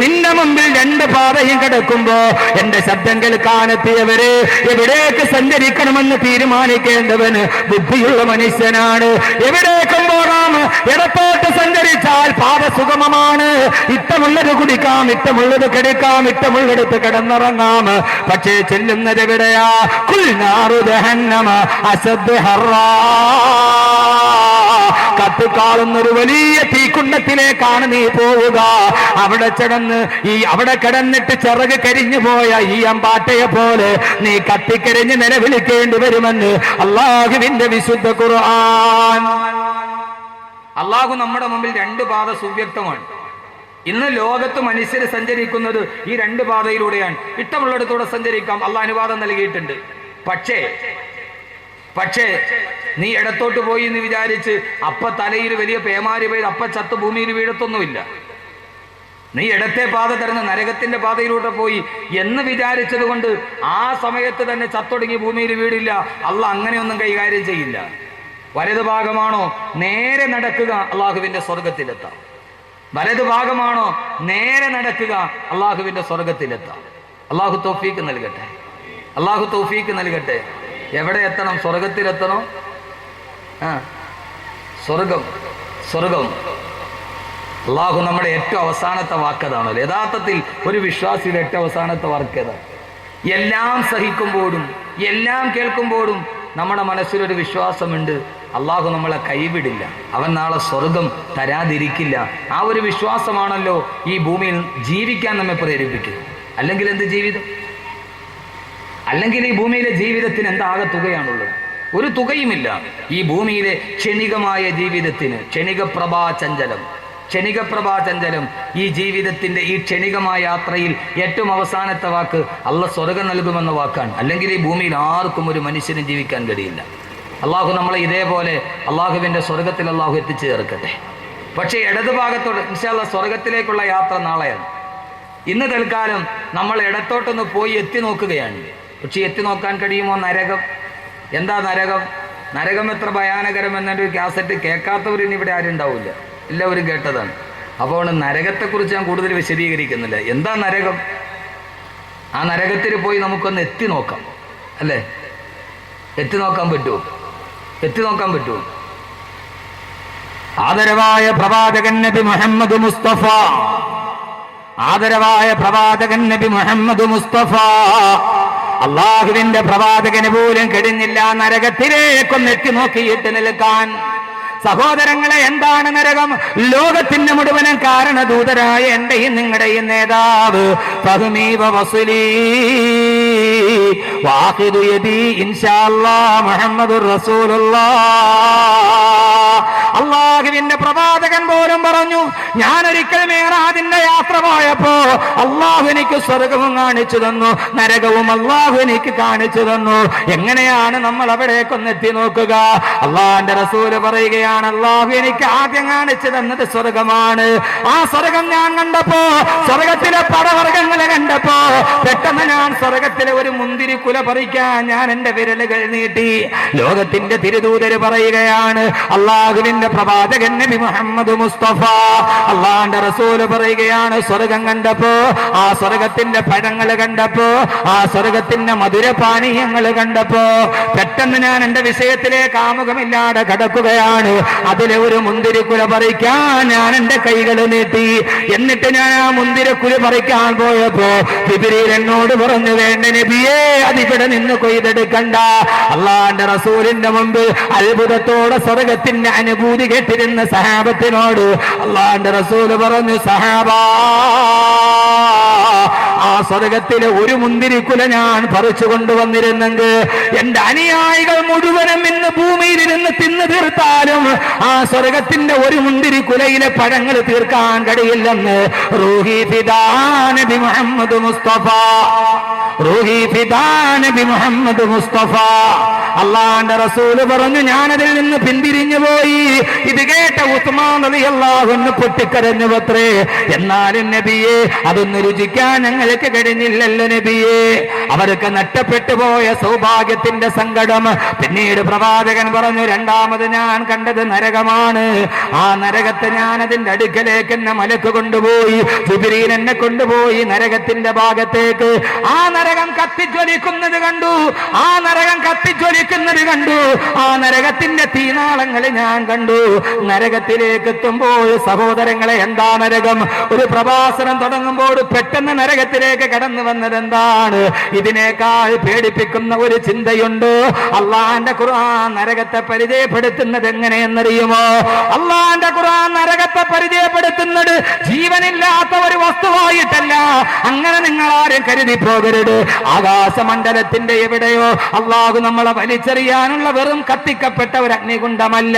നിന്റെ മുമ്പിൽ 2 പാതയും കിടക്കുമ്പോ എന്റെ ശബ്ദം കേൾക്കാനെത്തിയവര് എവിടേക്ക് സഞ്ചരിക്കണമെന്ന് തീരുമാനിക്കേണ്ടവന് ബുദ്ധിയുള്ള മനുഷ്യനാണ്. എവിടേക്കും പോകാം. ഇടത്തോട്ട് സഞ്ചരിച്ചാൽ പാത സുഗമമാണ്. ഇഷ്ടമുള്ളത് കുടിക്കാം, ഇഷ്ടമുള്ളത് കിടക്കാം, ഇഷ്ടമുള്ളിടത്ത് കിടന്നിറങ്ങാം. പക്ഷേ ചെല്ലുന്നത് എവിടെയാ? കുൽനാറു ജഹന്നമ അശദ്ദു ഹർറാ. കത്തിക്കാളുന്നൊരു വലിയ തീക്കുണ്ടത്തിലേക്കാണ് നീ പോവുക. അവിടെ കിടന്നിട്ട് ചിറക് കരിഞ്ഞു പോയ ഈ അമ്പാട്ടയെ പോലെ നീ കത്തിക്കരിഞ്ഞ് നിലവിളിക്കേണ്ടി വരുമെന്ന് അല്ലാഹുവിന്റെ വിശുദ്ധ ഖുർആൻ. അല്ലാഹു നമ്മുടെ മുമ്പിൽ 2 പാത സുവ്യക്തമാണ്. ഇന്ന് ലോകത്ത് മനുഷ്യർ സഞ്ചരിക്കുന്നത് ഈ 2 പാതയിലൂടെയാണ്. ഇഷ്ടമുള്ളിടത്തൂടെ സഞ്ചരിക്കാം, അല്ലാഹ് അനുവാദം നൽകിയിട്ടുണ്ട്. പക്ഷേ നീ ഇടത്തോട്ട് പോയി എന്ന് വിചാരിച്ച് അപ്പ തലയിൽ വലിയ പേമാരി പെയ്ത് അപ്പ ചത്ത് ഭൂമിയിൽ വീഴത്തൊന്നുമില്ല. നീ ഇടത്തെ പാത തരുന്ന നരകത്തിന്റെ പാതയിലൂടെ പോയി എന്ന് വിചാരിച്ചത് കൊണ്ട് ആ സമയത്ത് തന്നെ ചത്തൊടുങ്ങി ഭൂമിയിൽ വീടില്ല. അള്ളാഹ് അങ്ങനെയൊന്നും കൈകാര്യം ചെയ്യില്ല. വലതു ഭാഗമാണോ നേരെ നടക്കുക, അള്ളാഹുവിന്റെ സ്വർഗത്തിലെത്താം. വലതു ഭാഗമാണോ നേരെ നടക്കുക, അള്ളാഹുവിന്റെ സ്വർഗത്തിലെത്താം. അള്ളാഹു തൗഫീക്ക് നൽകട്ടെ, അള്ളാഹു തൗഫീക്ക് നൽകട്ടെ. എവിടെ എത്തണം? സ്വർഗത്തിലെത്തണോ? സ്വർഗം. അള്ളാഹു നമ്മുടെ ഏറ്റവും അവസാനത്തെ വാക്കതാണല്ലോ. യഥാർത്ഥത്തിൽ ഒരു വിശ്വാസിയുടെ ഏറ്റവും അവസാനത്തെ വാക്കേതാണ്. എല്ലാം സഹിക്കുമ്പോഴും എല്ലാം കേൾക്കുമ്പോഴും നമ്മുടെ മനസ്സിലൊരു വിശ്വാസമുണ്ട്, അള്ളാഹു നമ്മളെ കൈവിടില്ല, അവൻ നാളെ സ്വർഗം തരാതിരിക്കില്ല. ആ ഒരു വിശ്വാസമാണല്ലോ ഈ ഭൂമിയിൽ ജീവിക്കാൻ നമ്മെ പ്രേരിപ്പിക്കുന്നത്. അല്ലെങ്കിൽ എന്ത് ജീവിതം? അല്ലെങ്കിൽ ഈ ഭൂമിയിലെ ജീവിതത്തിന് എന്താകെ തുകയാണുള്ളത്? ഒരു തുകയുമില്ല. ഈ ഭൂമിയിലെ ക്ഷണികമായ ജീവിതത്തിന് ക്ഷണികപ്രഭാചഞ്ചലം ഈ ജീവിതത്തിന്റെ ഈ ക്ഷണികമായ യാത്രയിൽ ഏറ്റവും അവസാനത്തെ വാക്ക് അള്ളാഹ് സ്വർഗം നൽകുമെന്ന വാക്കാണ്. അല്ലെങ്കിൽ ഈ ഭൂമിയിൽ ആർക്കും ഒരു മനുഷ്യനും ജീവിക്കാൻ കഴിയില്ല. അള്ളാഹു നമ്മളെ ഇതേപോലെ അള്ളാഹുവിൻ്റെ സ്വർഗത്തിൽ അള്ളാഹു എത്തിച്ചു ചേർക്കട്ടെ. പക്ഷേ ഇടതുഭാഗത്തോട് ഇൻഷാ അല്ലാഹ് സ്വർഗത്തിലേക്കുള്ള യാത്ര നാളെയാണ്. ഇന്ന് തൽക്കാലം നമ്മൾ ഇടത്തോട്ടൊന്ന് പോയി എത്തി നോക്കുകയാണ്. പക്ഷെ എത്തി നോക്കാൻ കഴിയുമോ? നരകം എന്താ നരകം എത്ര ഭയാനകരം എന്നൊരു കാസറ്റ് കേൾക്കാത്തവരിനി ഇവിടെ ആരും ഉണ്ടാവില്ല, എല്ലാവരും കേട്ടതാണ്. അപ്പോൾ നരകത്തെക്കുറിച്ച് ഞാൻ കൂടുതൽ വിശദീകരിക്കുന്നില്ല. എന്താ നരകം? ആ നരകത്തിൽ പോയി നമുക്കൊന്ന് എത്തി നോക്കാം, അല്ലേ? എത്തി നോക്കാൻ പറ്റുമോ? ആദരവായ പ്രവാചകൻ നബി മുഹമ്മദ് മുസ്തഫ അള്ളാഹുവിന്റെ പ്രവാചകന് പോലും കഴിഞ്ഞില്ല നരകത്തിലേക്കൊന്ന് എത്തി നോക്കിയിട്ട് നിൽക്കാൻ. സഹോദരങ്ങളെ, എന്താണ് നരകം? ലോകത്തിന്റെ മുഴുവനും കാരണദൂതരായ എന്റെയും നിങ്ങളുടെയും നേതാവ് ഫഹ്മീ വസ്ലീ വാഖിദു യദീ ഇൻഷാ അല്ലാഹ് മുഹമ്മദുർ റസൂലുള്ളാഹ്. അള്ളാഹുവിന്റെ പ്രവാചകൻ പോലും പറഞ്ഞു, ഞാനൊരിക്കൽ മേറാജിന്റെ യാത്ര പോയപ്പോ അള്ളാഹു എനിക്ക് സ്വർഗവും കാണിച്ചു തന്നു, നരകവും അള്ളാഹു എനിക്ക് കാണിച്ചു തന്നു. എങ്ങനെയാണ് നമ്മൾ അവിടേക്കൊന്ന് എത്തി നോക്കുക? അള്ളാഹിന്റെ റസൂല് പറയുകയാണ്, അള്ളാഹു എനിക്ക് ആദ്യം കാണിച്ചു തന്നത് സ്വർഗമാണ്. ആ സ്വർഗം ഞാൻ കണ്ടപ്പോ, സ്വർഗത്തിലെ പടവർഗങ്ങളെ കണ്ടപ്പോ, പെട്ടെന്ന് ഞാൻ സ്വർഗത്തിലെ ഒരു മുന്തിരി കുല പറിക്കാൻ ഞാൻ എന്റെ വിരലുകൾ നീട്ടി. ലോകത്തിന്റെ തിരുദൂതര് പറയുകയാണ്, അള്ളാഹുവിന്റെ പ്രവാചകൻ നബി മുഹമ്മദ് മുസ്തഫ അള്ളാന്റെ റസൂല് പറയുകയാണ്, സ്വർഗം കണ്ടപ്പോ, ആ സ്വർഗത്തിന്റെ പഴങ്ങൾ കണ്ടപ്പോ, ആ സ്വർഗത്തിന്റെ മധുരപാനീയങ്ങൾ കണ്ടപ്പോ, പെട്ടെന്ന് ഞാൻ എന്റെ വിഷയത്തിലേക്ക് ആമുഖമില്ലാതെ കടക്കുകയാണ്. അതിലെ ഒരു മുന്തിരിക്കുല പറിക്കാൻ ഞാൻ എന്റെ കൈകൾ നീട്ടി. എന്നിട്ട് ഞാൻ ആ മുന്തിരിക്കുല പറിക്കാൻ പോയപ്പോ ജിബ്രീൽ എന്നോട് പറഞ്ഞു, വേണ്ട നബിയേ, അതിവിടെ നിന്ന് കൊയ്തെടുക്കണ്ട. അള്ളാന്റെ റസൂലിന്റെ മുമ്പ് അത്ഭുതത്തോടെ സ്വർഗത്തിന്റെ അനുഭൂതി കേട്ടിരുന്ന സഹാബത്തിനോട് അള്ളാന്റെ റസൂല് പറഞ്ഞു, സഹാബാ, ആ സ്വർഗത്തിലെ ഒരു മുന്തിരിക്കുല ഞാൻ പറിച്ചു കൊണ്ടുവന്നിരുന്നെങ്കിൽ എന്റെ അനുയായികൾ മുഴുവനും ഇന്ന് ഭൂമിയിലിരുന്ന് തിന്നു തീർത്താലും ആ സ്വർഗത്തിന്റെ ഒരു മുന്തിരിക്കുലയിലെ പഴങ്ങൾ തീർക്കാൻ കഴിയില്ലെന്ന് റൂഹി ഫിദാ നബി മുഹമ്മദ് മുസ്തഫ അള്ളാന്റെ റസൂല് പറഞ്ഞു. ഞാനതിൽ നിന്ന് പിന്തിരിഞ്ഞു പോയി. ഇത് കേട്ട ഉസ്മാൻ റളിയല്ലാഹു അൻഹു പൊട്ടിക്കരഞ്ഞു അത്രേ. എന്നാലും നബിയെ, അതൊന്ന് രുചിക്കാൻ ഞങ്ങൾക്ക് കഴിഞ്ഞില്ലല്ലോ നബിയെ. അവർക്ക് നഷ്ടപ്പെട്ടു പോയ സൗഭാഗ്യത്തിന്റെ സങ്കടം. പിന്നീട് പ്രവാചകൻ പറഞ്ഞു, രണ്ടാമത് ഞാൻ കണ്ടത് നരകമാണ്. ആ നരകത്തെ ഞാൻ അതിന്റെ അടുക്കലേക്ക് എന്നെ മലക്ക് കൊണ്ടുപോയി. ജിബ്രീൽ എന്നെ കൊണ്ടുപോയി നരകത്തിന്റെ ഭാഗത്തേക്ക്. ആ നരകം കത്തിജ്വലിക്കുന്നത് കണ്ടു. ആ നരകത്തിന്റെ തീനാളങ്ങൾ ഞാൻ കണ്ടു. നരകത്തിലേക്ക് എത്തുമ്പോൾ സഹോദരങ്ങളെ, എന്താ നരകം? ഒരു പ്രഭാഷണം തുടങ്ങുമ്പോൾ പെട്ടെന്ന് നരകത്തിലേക്ക് കടന്നു വന്നത് എന്താണ്? ഇതിനേക്കാൾ പേടിപ്പിക്കുന്ന ഒരു ചിന്തയുണ്ട്. അള്ളാന്റെ ഖുർആൻ നരകത്തെ പരിചയപ്പെടുത്തുന്നത് എങ്ങനെയെന്നറിയുമോ? അള്ളാന്റെ ഖുർആൻ നരകത്തെ പരിചയപ്പെടുത്തുന്നത് ജീവനില്ലാത്ത ഒരു വസ്തുവായിട്ടല്ല. അങ്ങനെ നിങ്ങൾ ആരും കരുതി പോകരുത്. ആകാശമണ്ഡലത്തിന്റെ എവിടെയോ അള്ളാഹു നമ്മളെ വലിച്ചെറിയാനുള്ള വെറും കത്തിക്കപ്പെട്ട ഒരു അഗ്നികുണ്ഡമല്ല.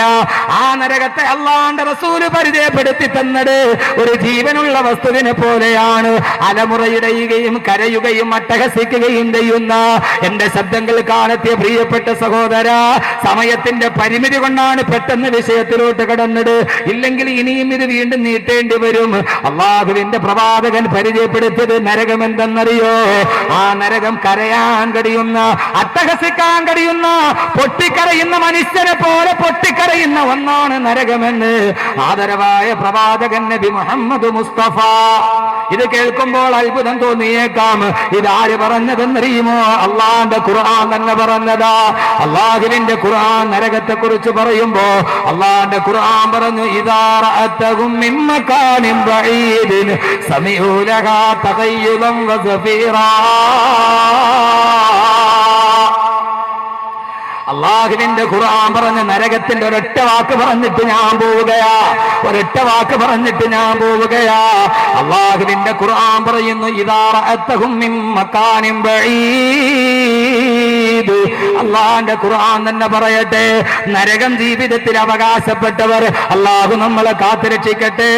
ആ നരകത്തെ അള്ളാന്റെ റസൂല് പരിചയപ്പെടുത്തി തന്നത് ഒരു ജീവനുള്ള വസ്തുവിനെ പോലെയാണ്. അലമുറയിടയുകയും കരയുകയും അട്ടഹസിക്കുകയും ചെയ്യുന്ന എന്റെ ശബ്ദങ്ങൾ കാണത്തിയ പ്രിയപ്പെട്ട സഹോദര, സമയത്തിന്റെ പരിമിതി കൊണ്ടാണ് പെട്ടെന്ന് വിഷയത്തിലോട്ട് കടന്നത്. ഇല്ലെങ്കിൽ ഇനിയും ഇത് വീണ്ടും നീട്ടേണ്ടി വരും. അള്ളാഹുവിന്റെ പ്രവാചകൻ പരിചയപ്പെടുത്തിയത് നരകം എന്തെന്നറിയോ? ആ നരകം കരയാൻ കഴിയുന്ന, അട്ടഹസിക്കാൻ കഴിയുന്ന, പൊട്ടിക്കരയുന്ന മനുഷ്യനെ പോലെ പൊട്ടിക്കരയുന്ന ഒന്നാണ് നരകമെന്ന് ആദരവായ പ്രവാചകൻ നബി മുഹമ്മദ് മുസ്തഫ. ഇത് കേൾക്കുമ്പോൾ അത്ഭുതം തോന്നിയേക്കാം. ഇതാര് പറഞ്ഞതെന്നറിയുമോ? അള്ളാന്റെ ഖുർആൻ തന്നെ പറഞ്ഞതാ. അള്ളാഹുവിന്റെ ഖുർആൻ നരകത്തെ കുറിച്ച് പറയുമ്പോ അള്ളാന്റെ ഖുർആൻ പറഞ്ഞു, ഇദാ റഅതഹും മിൻ മകാനിൻ ബഈദിൻ സമിഉ ലഹാ തഗയ്യുദൻ വസഫീറാ. അള്ളാഹുവിന്റെ ഖുർആൻ പറഞ്ഞ നരകത്തിന്റെ ഒരൊറ്റ വാക്ക് പറഞ്ഞിട്ട് ഞാൻ പോവുകയാ, ഒരൊറ്റ വാക്ക് പറഞ്ഞിട്ട് ഞാൻ പോവുകയാ. അള്ളാഹുവിന്റെ ഖുർആൻ പറയുന്നു, ഇദാ റഅതഹും മിൻ മകാനിൻ ബഈദ്. അള്ളാഹുവിന്റെ ഖുർആൻ തന്നെ പറയട്ടെ, നരകം ജീവിതത്തിൽ അവകാശപ്പെട്ടവർ, അള്ളാഹു നമ്മളെ കാത്തുരക്ഷിക്കട്ടെ,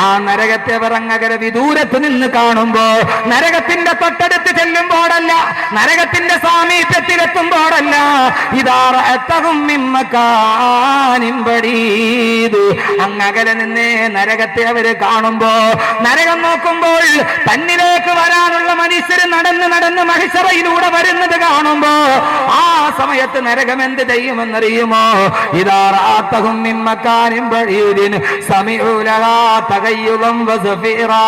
ആ നരകത്തെ അങ്ങകര വിദൂരത്ത് നിന്ന് കാണുമ്പോ, നരകത്തിന്റെ തൊട്ടടുത്ത് ചെല്ലുമ്പോഴല്ല, നരകത്തിന്റെ സാമീപ്യത്തിലെത്തുമ്പോഴല്ല, ഇദാ റഅതഹും മിൻ മകാനിൻ ബഈദ്, അങ്ങകലെ നിന്ന് നരകത്തെ അവര് കാണുമ്പോ, നരകം നോക്കുമ്പോൾ തന്നിലേക്ക് വരാനുള്ള മനുഷ്യർ നടന്ന് നടന്ന് മഹിശറയിലൂടെ വരുന്നത് കാണുമ്പോ, ആ സമയത്ത് നരകം എന്ത് ചെയ്യുമെന്നറിയുമോ? ഇദാ റഅതഹും മിൻ മകാനിൻ ബഈദിൻ സമിഉ ലഹാ തഗയ്യുദൻ വസഫീറാ.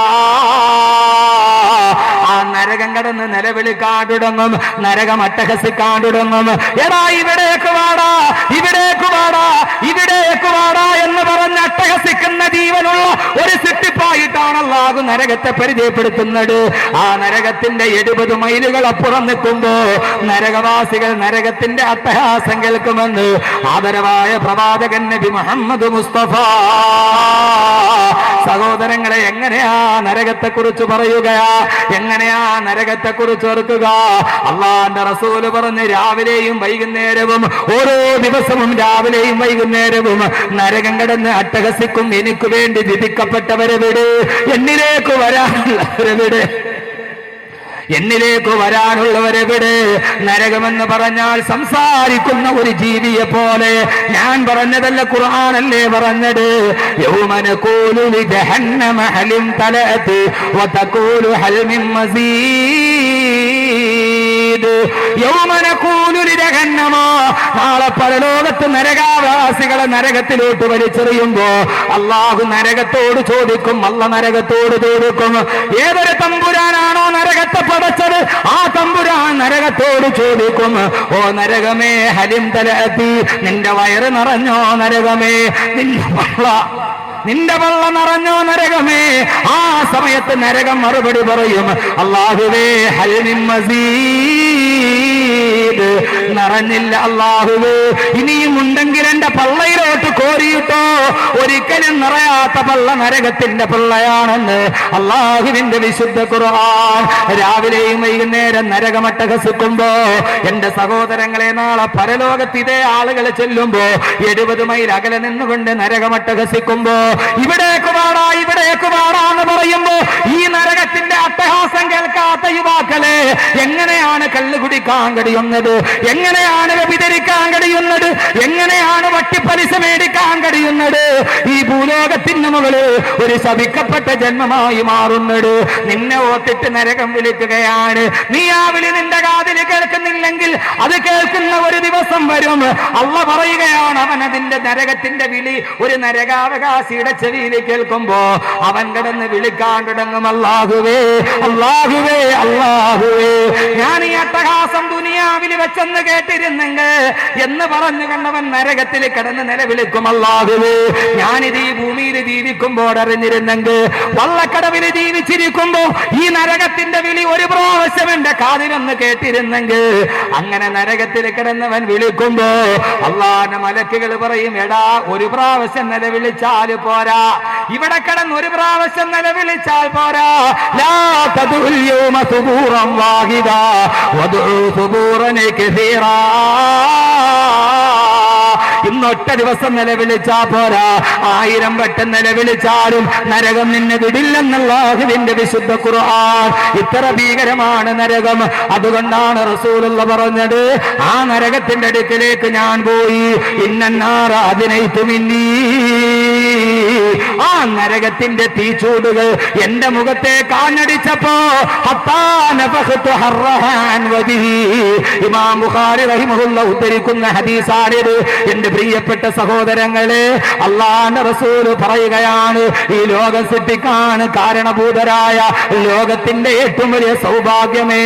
ആ നരകം കടന്ന് നിലവിളിക്കാൻ തുടങ്ങും, നരകം അട്ടഹസിക്കാൻ തുടങ്ങും. എടാ ഇവിടേക്ക് വാടാ, ഇവിടേക്ക് വാടാ, ഇവിടേക്ക് വാടാ എന്ന് പറഞ്ഞ് അട്ടഹസിക്കുന്ന ജീവനുള്ള ഒരു സിട്ടിപ്പായിട്ടാണ് അല്ലാഹു നരകത്തെ പരിചയപ്പെടുത്തുന്നത്. ആ നരകത്തിന്റെ 70 മൈലുകൾ അപ്പുറം നിൽക്കുമ്പോ നരകവാസികൾ നരകത്തിന്റെ അട്ടഹാസം കേൾക്കുമെന്ന് ആദരവായ പ്രവാചകൻ നബി മുഹമ്മദ് മുസ്തഫ. സഹോദരങ്ങളെ, എങ്ങനെയാ നരകത്തെ കുറിച്ച് പറയുകയാ, എങ്ങനെയാ നരകത്തെ കുറിച്ച് ഓർക്കുക? അള്ളാന്റെ റസൂല് പറഞ്ഞ്, രാവിലെയും വൈകുന്നേരവും, ഓരോ ദിവസവും രാവിലെയും വൈകുന്നേരവും നരകം കടന്ന് അട്ടഹസിക്കും, എനിക്ക് വേണ്ടി വിധിക്കപ്പെട്ടവരെ വിട്, എന്നിലേക്ക് വരാനുള്ളവരെ വിട്, എന്നിലേക്ക് വരാനുള്ളവരെവിടെ? നരകമെന്ന് പറഞ്ഞാൽ സംസാരിക്കുന്ന ഒരു ജീവിയെ പോലെ. ഞാൻ പറഞ്ഞതല്ല, ഖുർആനല്ലേ പറഞ്ഞത്. യൗമ നഖൂലു ലിജഹന്നമ ഹലിം തലഅത് വതഖൂലു ഹൽ മിൻ മസീദ്. യൗമ നഖൂലു ലിജഹന്നമ, നാളെ പരലോകത്ത് നരകാവാസികളെ നരകത്തിലോട്ട് വലിച്ചെറിയുമ്പോ അല്ലാഹു നരകത്തോട് ചോദിക്കും, അല്ല നരകത്തോട് ചോദിക്കും, ഏതൊരു തമ്പുരാനാണോ നരകത്തെ പടച്ചത്, ആ തമ്പുരാൻ നരകത്തോട് ചോദിക്കും, ഓ നരകമേ, ഹലിം തലഅതി, നിന്റെ വയറ് നിറഞ്ഞോ നരകമേ, നിന്റെ വള്ള നിറഞ്ഞോ നരകമേ? ആ സമയത്ത് നരകം മറുപടി പറയും, അല്ലാഹുവേ, ഹൽ മിൻ മസീദ്, നിറഞ്ഞില്ല അല്ലാഹുവേ, ഇനിയും ഉണ്ടെങ്കിൽ എന്റെ പള്ളയിലോട്ട് കോരിയിട്ടോ. ഒരിക്കലും നിറയാത്ത പള്ള നരകത്തിന്റെ പള്ളയാണെന്ന് അല്ലാഹുവിന്റെ വിശുദ്ധ ഖുർആൻ. രാവിലെയും വൈകുന്നേരം നരകമട്ടഹസിക്കുമ്പോ എന്റെ സഹോദരങ്ങളെ, നാളെ പരലോകത്ത് ഇതേ ആളുകൾ ചെല്ലുമ്പോ 70 മൈൽ അകലെ നിന്നുകൊണ്ട് നരകമട്ടഹസിക്കുമ്പോ, ഇവിടേക്ക് വാടാ, ഇവിടേക്ക് വാടാ എന്ന് പറയുമ്പോ ഈ നരകത്തിന്റെ അട്ടഹാസം കേൾക്കാത്ത യുവാക്കളെ, എങ്ങനെയാണ് കള്ളു കുടിക്കാൻ കഴിയുന്നത്? എങ്ങനെയാണ് വ്യഭിചരിക്കാൻ കഴിയുന്നത്? എങ്ങനെയാണ് വട്ടിപ്പലിശ മേടിക്കാൻ കഴിയുന്നത്? ഈ ഭൂലോകത്തിന് മുകളിൽ ഒരു ശപിക്കപ്പെട്ട ജന്മമായി മാറുന്നത്. നിന്നെ ഓർത്തിട്ട് നരകം വിളിക്കുകയാണ്. നീ ആ വിളി നിന്റെ കാതിൽ കേൾക്കുന്നില്ലെങ്കിൽ അത് കേൾക്കുന്ന ഒരു ദിവസം വരും. അള്ള പറയുകയാണ്, അവൻ അതിന്റെ നരകത്തിന്റെ വിളി ഒരു നരകാവകാശിയുടെ ചെവിയിൽ കേൾക്കുമ്പോ അവൻ കിടന്ന് വിളിക്കാൻ തുടങ്ങും, അല്ലാഹുവേ, അല്ലാഹുവേ, അല്ലാഹുവേ, ഞാൻ ഈ അട്ടഹാസം ദുനിയാവിൽ വെച്ചെന്ന് കേട്ടിരുന്നെങ്കിൽ എന്ന് പറഞ്ഞു കണ്ടവൻ നരകത്തിൽ കിടന്ന് നിലവിളിക്കും, അല്ലാഹുവേ, ഞാനിത് ഈ ഭൂമിയിൽ ജീവിക്കുമ്പോൾ അറിഞ്ഞിരുന്നെങ്കിൽ, വള്ളക്കടവിൽ ജീവിച്ചിരിക്കുമ്പോ ഈ നരകത്തിന്റെ വിളി ഒരു പ്രാവശ്യം എന്റെ കാതിലൊന്ന് കേട്ടിരുന്നെങ്കിൽ. അങ്ങനെ നരകത്തിൽ കിടന്നവൻ വിളിക്കുമ്പോ അള്ളാന്റെ മലക്കുകൾ പറയും, എടാ, ഒരു പ്രാവശ്യം നിലവിളിച്ചാൽ പോരാ, ഇവിടെ കിടന്ന് ഒരു പ്രാവശ്യം നിലവിളിച്ചാൽ പോരാ. ലാ തദുൽ യൗമ സുബൂറൻ വാഹിദ വദഉ സുബൂറൻ കസീറാ. ഇന്നൊറ്റ ദിവസം നിലവിളിച്ചാ പോരാ, 1000 വട്ടം നിലവിളിച്ചാലും നരകം നിന്നെ വിടില്ലെന്നുള്ളതിന്റെ വിശുദ്ധ ഖുർആൻ. ഇത്ര ഭീകരമാണ് നരകം. അതുകൊണ്ടാണ് റസൂലുള്ള പറഞ്ഞത്, ആ നരകത്തിന്റെ അടുക്കലേക്ക് ഞാൻ പോയി, ഇന്നന്നാറ അതിനൈത്തുമിന്നീ, ആ നരകത്തിന്റെ തീച്ചൂടുകൾ എന്റെ മുഖത്തെ കാഞ്ഞടിച്ചപ്പോ ഇമാം ബുഖാരി റഹിമഹുല്ലാഹ് ഉദ്ധരിക്കുന്ന ഹദീസാണിത്. എന്റെ പ്രിയപ്പെട്ട സഹോദരങ്ങളെ, അല്ലാഹുവിന്റെ റസൂല് പറയുകയാണ്, ഈ ലോകം സൃഷ്ടിക്കാൻ കാരണഭൂതരായ ലോകത്തിന്റെ ഏറ്റവും വലിയ സൗഭാഗ്യമേ,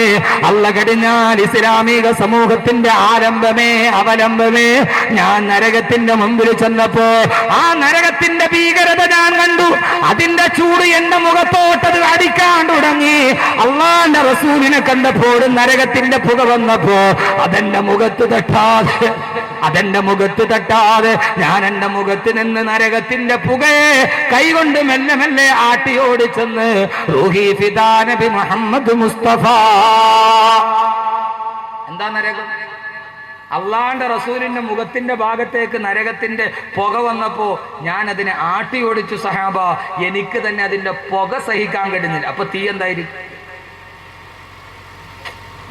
അല്ല കഴിഞ്ഞാൽ ഇസ്ലാമിക സമൂഹത്തിന്റെ ആരംഭമേ, അവലംബമേ, ഞാൻ നരകത്തിന്റെ മുമ്പിൽ ചെന്നപ്പോ ആ നരകത്തിന്റെ ഭീകരത കരിയുന്നത് ഞാൻ കണ്ടു. അതിന്റെ ചൂട് എന്റെ മുഖത്തോട്ടത് അടിക്കാൻ തുടങ്ങി. അള്ളാന്റെ റസൂലിനെ കണ്ടപ്പോൾ നരകത്തിന്റെ പുക വന്നപ്പോ അതെന്റെ മുഖത്ത് തട്ടാതെ ഞാൻ എന്റെ മുഖത്ത് നിന്ന് നരകത്തിന്റെ പുകയെ കൈകൊണ്ട് മെല്ലെ മെല്ലെ ആട്ടിയോടിച്ചെന്ന് റൂഹി ഫിദാ നബി മുഹമ്മദ് മുസ്തഫ. എന്താ നരകം? അള്ളാന്റെ റസൂലിന്റെ മുഖത്തിന്റെ ഭാഗത്തേക്ക് നരകത്തിന്റെ പുക വന്നപ്പോ ഞാൻ അതിനെ ആട്ടിയോടിച്ചു സഹാബ. എനിക്ക് തന്നെ അതിന്റെ പുക സഹിക്കാൻ കഴിയുന്നില്ല. അപ്പൊ തീ എന്തായിരിക്കും?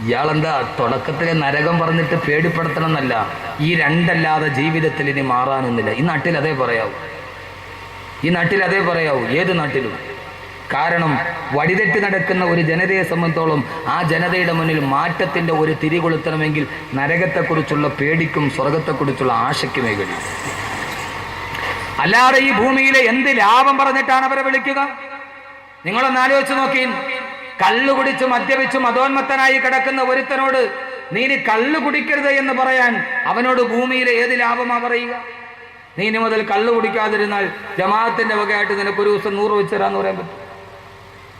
ഇയാളെന്താ തുടക്കത്തിലെ നരകം പറഞ്ഞിട്ട് പേടിപ്പെടുത്തണം എന്നല്ല, ഈ രണ്ടല്ലാതെ ജീവിതത്തിൽ ഇനി മാറാനൊന്നുമില്ല. ഈ നാട്ടിൽ അതേ പറയാവൂ, ഏത് നാട്ടിലും. കാരണം വഴിതെറ്റി നടക്കുന്ന ഒരു ജനതയെ സംബന്ധിച്ചോളം ആ ജനതയുടെ മുന്നിൽ മാറ്റത്തിന്റെ ഒരു തിരി കൊളുത്തണമെങ്കിൽ നരകത്തെക്കുറിച്ചുള്ള പേടിക്കും സ്വർഗത്തെക്കുറിച്ചുള്ള ആശയ്ക്കുമേ കഴിയും. അല്ലാതെ ഈ ഭൂമിയിലെ എന്ത് ലാഭം പറഞ്ഞിട്ടാണ് അവരെ വിളിക്കുക? നിങ്ങളൊന്ന് ആലോചിച്ച് നോക്കി. കള്ളു കുടിച്ച് മദ്യപിച്ച് മതോന്മത്തനായി കിടക്കുന്ന ഒരുത്തനോട് നീ ഇനി കള്ളു കുടിക്കരുത് എന്ന് പറയാൻ അവനോട് ഭൂമിയിലെ ഏത് ലാഭമാ പറയുക? നീ ഇനി മുതൽ കള്ളു കുടിക്കാതിരുന്നാൽ ജമാഅത്തിന്റെ വകയായിട്ട് നിനക്ക് ഒരു ദിവസം 100 വെച്ച് തരാന്ന് പറയാൻ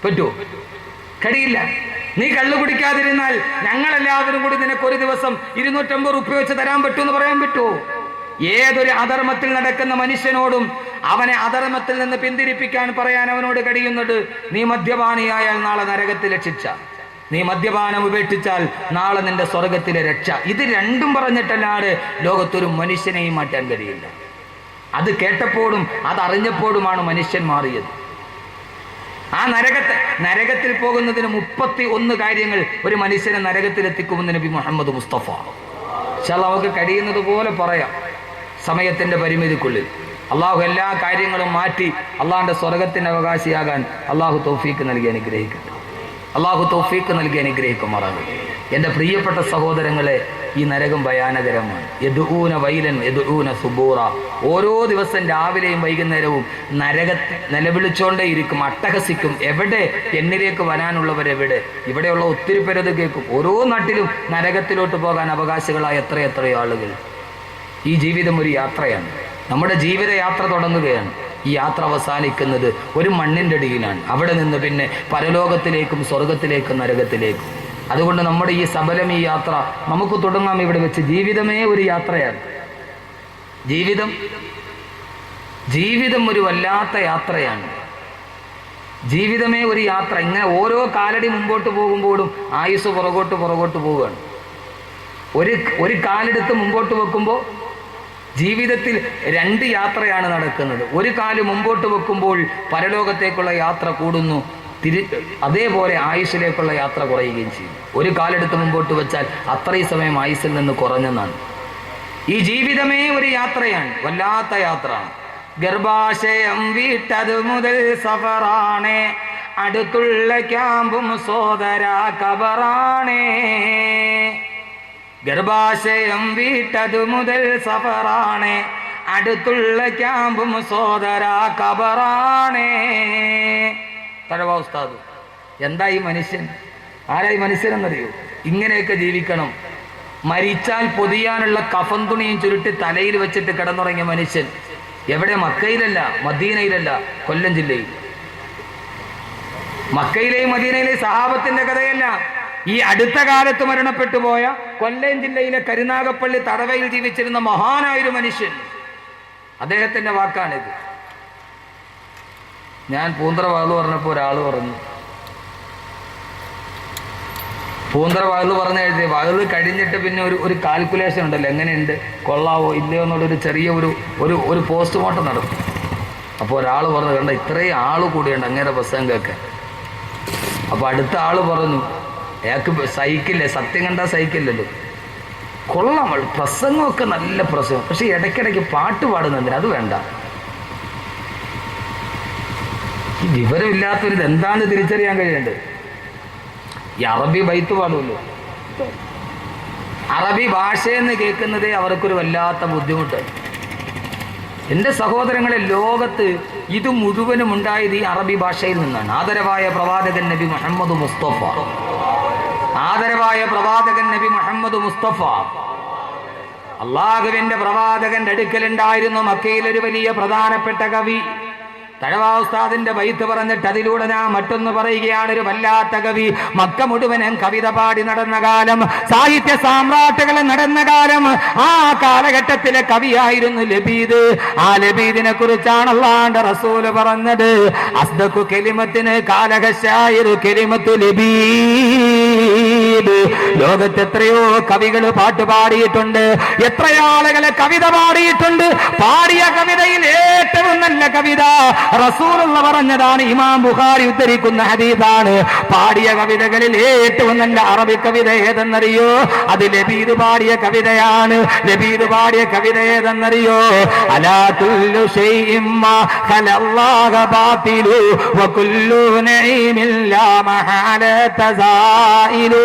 പറ്റുമോ? കഴിയില്ല. നീ കള്ളു കുടിക്കാതിരുന്നാൽ ഞങ്ങളെല്ലാവരും കൂടി നിനക്ക് ഒരു ദിവസം 250 റുപ്യ വെച്ച് തരാൻ പറ്റുമെന്ന് പറയാൻ പറ്റുമോ? ഏതൊരു അധർമ്മത്തിൽ നടക്കുന്ന മനുഷ്യനോടും അവനെ അധർമ്മത്തിൽ നിന്ന് പിന്തിരിപ്പിക്കാൻ പറയാൻ അവനോട് കഴിയുന്നത് നീ മദ്യപാനിയായാൽ നാളെ നരകത്തിലെ ശിക്ഷ, നീ മദ്യപാനം ഉപേക്ഷിച്ചാൽ നാളെ നിന്റെ സ്വർഗത്തിലെ രക്ഷ. ഇത് രണ്ടും പറഞ്ഞിട്ടല്ലാതെ ലോകത്തൊരു മനുഷ്യനെയും മാറ്റാൻ കഴിയില്ല. അത് കേട്ടപ്പോഴും അതറിഞ്ഞപ്പോഴുമാണ് മനുഷ്യൻ മാറിയത്. ആ നരകത്തിൽ പോകുന്നതിന് 31 കാര്യങ്ങൾ ഒരു മനുഷ്യനെ നരകത്തിലെത്തിക്കുമെന്ന് നബി മുഹമ്മദ് മുസ്തഫ. നമുക്ക് കഴിയുന്നത് പോലെ പറയാം സമയത്തിന്റെ പരിമിതിക്കുള്ളിൽ. അള്ളാഹു എല്ലാ കാര്യങ്ങളും മാറ്റി അള്ളാഹിന്റെ സ്വർഗത്തിന്റെ അവകാശിയാകാൻ അള്ളാഹു തൗഫീക്ക് നൽകി അനുഗ്രഹിക്കുമാറാകും. എൻ്റെ പ്രിയപ്പെട്ട സഹോദരങ്ങളെ, ഈ നരകം ഭയാനകരമാണ്. യദ്ഊന വൈലൻ യദ്ഊന സുബൂറ. ഓരോ ദിവസം രാവിലെയും വൈകുന്നേരവും നരകത്തിൽ നിലവിളിച്ചോണ്ടേയിരിക്കും, അട്ടഹസിക്കും. എവിടെ? എന്നിലേക്ക് വരാനുള്ളവരെവിടെ? ഇവിടെയുള്ള ഒത്തിരി പേരത് കേൾക്കും. ഓരോ നാട്ടിലും നരകത്തിലോട്ട് പോകാൻ അവകാശികളായ എത്രയെത്രയോ ആളുകൾ. ഈ ജീവിതം ഒരു യാത്രയാണ്. നമ്മുടെ ജീവിതയാത്ര തുടങ്ങുകയാണ്. ഈ യാത്ര അവസാനിക്കുന്നത് ഒരു മണ്ണിൻ്റെ അടിയിലാണ്. അവിടെ നിന്ന് പിന്നെ പരലോകത്തിലേക്കും സ്വർഗത്തിലേക്കും നരകത്തിലേക്കും. അതുകൊണ്ട് നമ്മുടെ ഈ സബലം ഈ യാത്ര നമുക്ക് തുടങ്ങാം ഇവിടെ വെച്ച്. ജീവിതമേ ഒരു യാത്രയാണ്. ജീവിതം ഒരു വല്ലാത്ത യാത്രയാണ്. ജീവിതമേ ഒരു യാത്ര. ഇങ്ങനെ ഓരോ കാലടി മുമ്പോട്ട് പോകുമ്പോഴും ആയുസ് പുറകോട്ട് പോവുകയാണ്. ഒരു കാലെടുത്ത് മുമ്പോട്ട് വെക്കുമ്പോൾ ജീവിതത്തിൽ 2 യാത്രയാണ് നടക്കുന്നത്. ഒരു കാല് മുമ്പോട്ട് വെക്കുമ്പോൾ പരലോകത്തേക്കുള്ള യാത്ര കൂടുന്നു, അതേപോലെ ആയുസ്സിലേക്കുള്ള യാത്ര കുറയുകയും ചെയ്യും. ഒരു കാലെടുത്ത് മുമ്പോട്ട് വെച്ചാൽ അത്രയും സമയം ആയുസ്സിൽ നിന്ന് കുറഞ്ഞെന്നാണ്. ഈ ജീവിതമേ ഒരു യാത്രയാണ്, വല്ലാത്ത യാത്ര. ഗർഭാശയം വീട്ടത് മുതൽ സഫറാണേ, അടുത്തുള്ള ക്യാമ്പും സോദര കബറാണേ. ഗർഭാശയം വീട്ടത് മുതൽ സഫറാണേ, അടുത്തുള്ള ക്യാമ്പും സോദര കബറാണേ. തഴവ ഉസ്താദ്, എന്താ ഈ മനുഷ്യൻ? ആരായി മനുഷ്യനെന്നറിയോ? ഇങ്ങനെയൊക്കെ ജീവിക്കണം. മരിച്ചാൽ പൊതിയാനുള്ള കഫൻ തുണിയും ചുരുട്ടി തലയിൽ വെച്ചിട്ട് കിടന്നുറങ്ങിയ മനുഷ്യൻ എവിടെ? മക്കയിലല്ല, മദീനയിലല്ല, കൊല്ലം ജില്ലയിൽ. മക്കയിലെയും മദീനയിലെയും സഹാബത്തിന്റെ കഥയല്ല. ഈ അടുത്ത കാലത്ത് മരണപ്പെട്ടു പോയ കൊല്ലം ജില്ലയിലെ കരുനാഗപ്പള്ളി തടവയിൽ ജീവിച്ചിരുന്ന മഹാനായൊരു മനുഷ്യൻ, അദ്ദേഹത്തിന്റെ വാക്കാണിത്. ഞാൻ പൂന്തറ വാള് പറഞ്ഞപ്പോൾ ഒരാൾ പറഞ്ഞു, പൂന്തറ വാള് പറഞ്ഞ വാള് കഴിഞ്ഞിട്ട് പിന്നെ ഒരു കാൽക്കുലേഷൻ ഉണ്ടല്ലോ, എങ്ങനെയുണ്ട്, കൊള്ളാവോ ഇല്ലയോ എന്നുള്ളൊരു ചെറിയ ഒരു പോസ്റ്റ്മോർട്ടം നടക്കും. അപ്പോൾ ഒരാൾ പറഞ്ഞു, കണ്ട ഇത്രയും ആള് കൂടിയുണ്ട് അങ്ങേരെ പ്രസംഗം കേൾക്കാൻ. അപ്പോൾ അടുത്ത ആള് പറഞ്ഞു, അയാൾക്ക് സഹിക്കില്ലേ, സത്യം കണ്ടാൽ സഹിക്കില്ലല്ലോ. കൊള്ളാം, പ്രസംഗമൊക്കെ നല്ല പ്രസംഗം, പക്ഷെ ഇടയ്ക്കിടയ്ക്ക് പാട്ട് പാടുന്നതിന് അത് വേണ്ട. ഈ വിവരമില്ലാത്തൊരിത് എന്താണ് തിരിച്ചറിയാൻ കഴിയേണ്ടത്? ഈ അറബി ബൈത്ത് പാടുമല്ലോ. അറബി ഭാഷയെന്ന് കേൾക്കുന്നതേ അവർക്കൊരു വല്ലാത്ത ബുദ്ധിമുട്ടാണ്. എൻ്റെ സഹോദരങ്ങളെ, ലോകത്ത് ഇത് മുഴുവനും ഉണ്ടായത് ഈ അറബി ഭാഷയിൽ നിന്നാണ്. ആദരവായ പ്രവാചകൻ നബി മുഹമ്മദ് മുസ്തഫ, അള്ളാഹുവിന്റെ പ്രവാചകന്റെ അടുക്കലുണ്ടായിരുന്നു മക്കയിൽ ഒരു വലിയ പ്രധാനപ്പെട്ട കവി. തഴവാ ഉസ്താദിന്റെ ബൈത്ത് പറഞ്ഞിട്ട് അതിലൂടെ ഞാൻ മറ്റൊന്ന് പറയുകയാണ്. ഒരു വല്ലാത്ത കവി, മക്ക മുഴുവനും കവിത പാടി നടന്ന കാലം, സാഹിത്യ സാമ്രാട്ടുകൾ നടന്ന കാലം, ആ കാലഘട്ടത്തിലെ കവിയായിരുന്നു ലബീദ്. ആ ലബീദിനെ കുറിച്ചാണ് അല്ലാഹുവിന്റെ റസൂൽ പറഞ്ഞത്, അസ്ദഖു കലിമത്തിന് കാലഹ ശായിറു കലിമത്തു ലബീദ്. ലോകത്ത് എത്രയോ കവികൾ പാട്ട് പാടിയിട്ടുണ്ട്, എത്രയാളുകളെ കവിത പാടിയിട്ടുണ്ട്. പാടിയ കവിതയിൽ ഏറ്റവും നല്ല കവിത റസൂലുള്ള പറഞ്ഞതാണ്. ഇമാം ബുഖാരി ഉദ്ധരിക്കുന്ന ഹദീസാണ്. പാടിയ കവിതകളിൽ ഏറ്റവും നല്ല അറബി കവിത ഏതെന്നറിയോ? അത് ലബീദ് പാടിയ കവിതയാണ്. ലബീദ് പാടിയ കവിത ഏതെന്നറിയോ? അലാ കുല്ലു ശൈഇൻ മാ ഖലല്ലാഹ ബാതിലു വകുല്ലു നഈമിൻ ലാ മഹാലത സായിലു.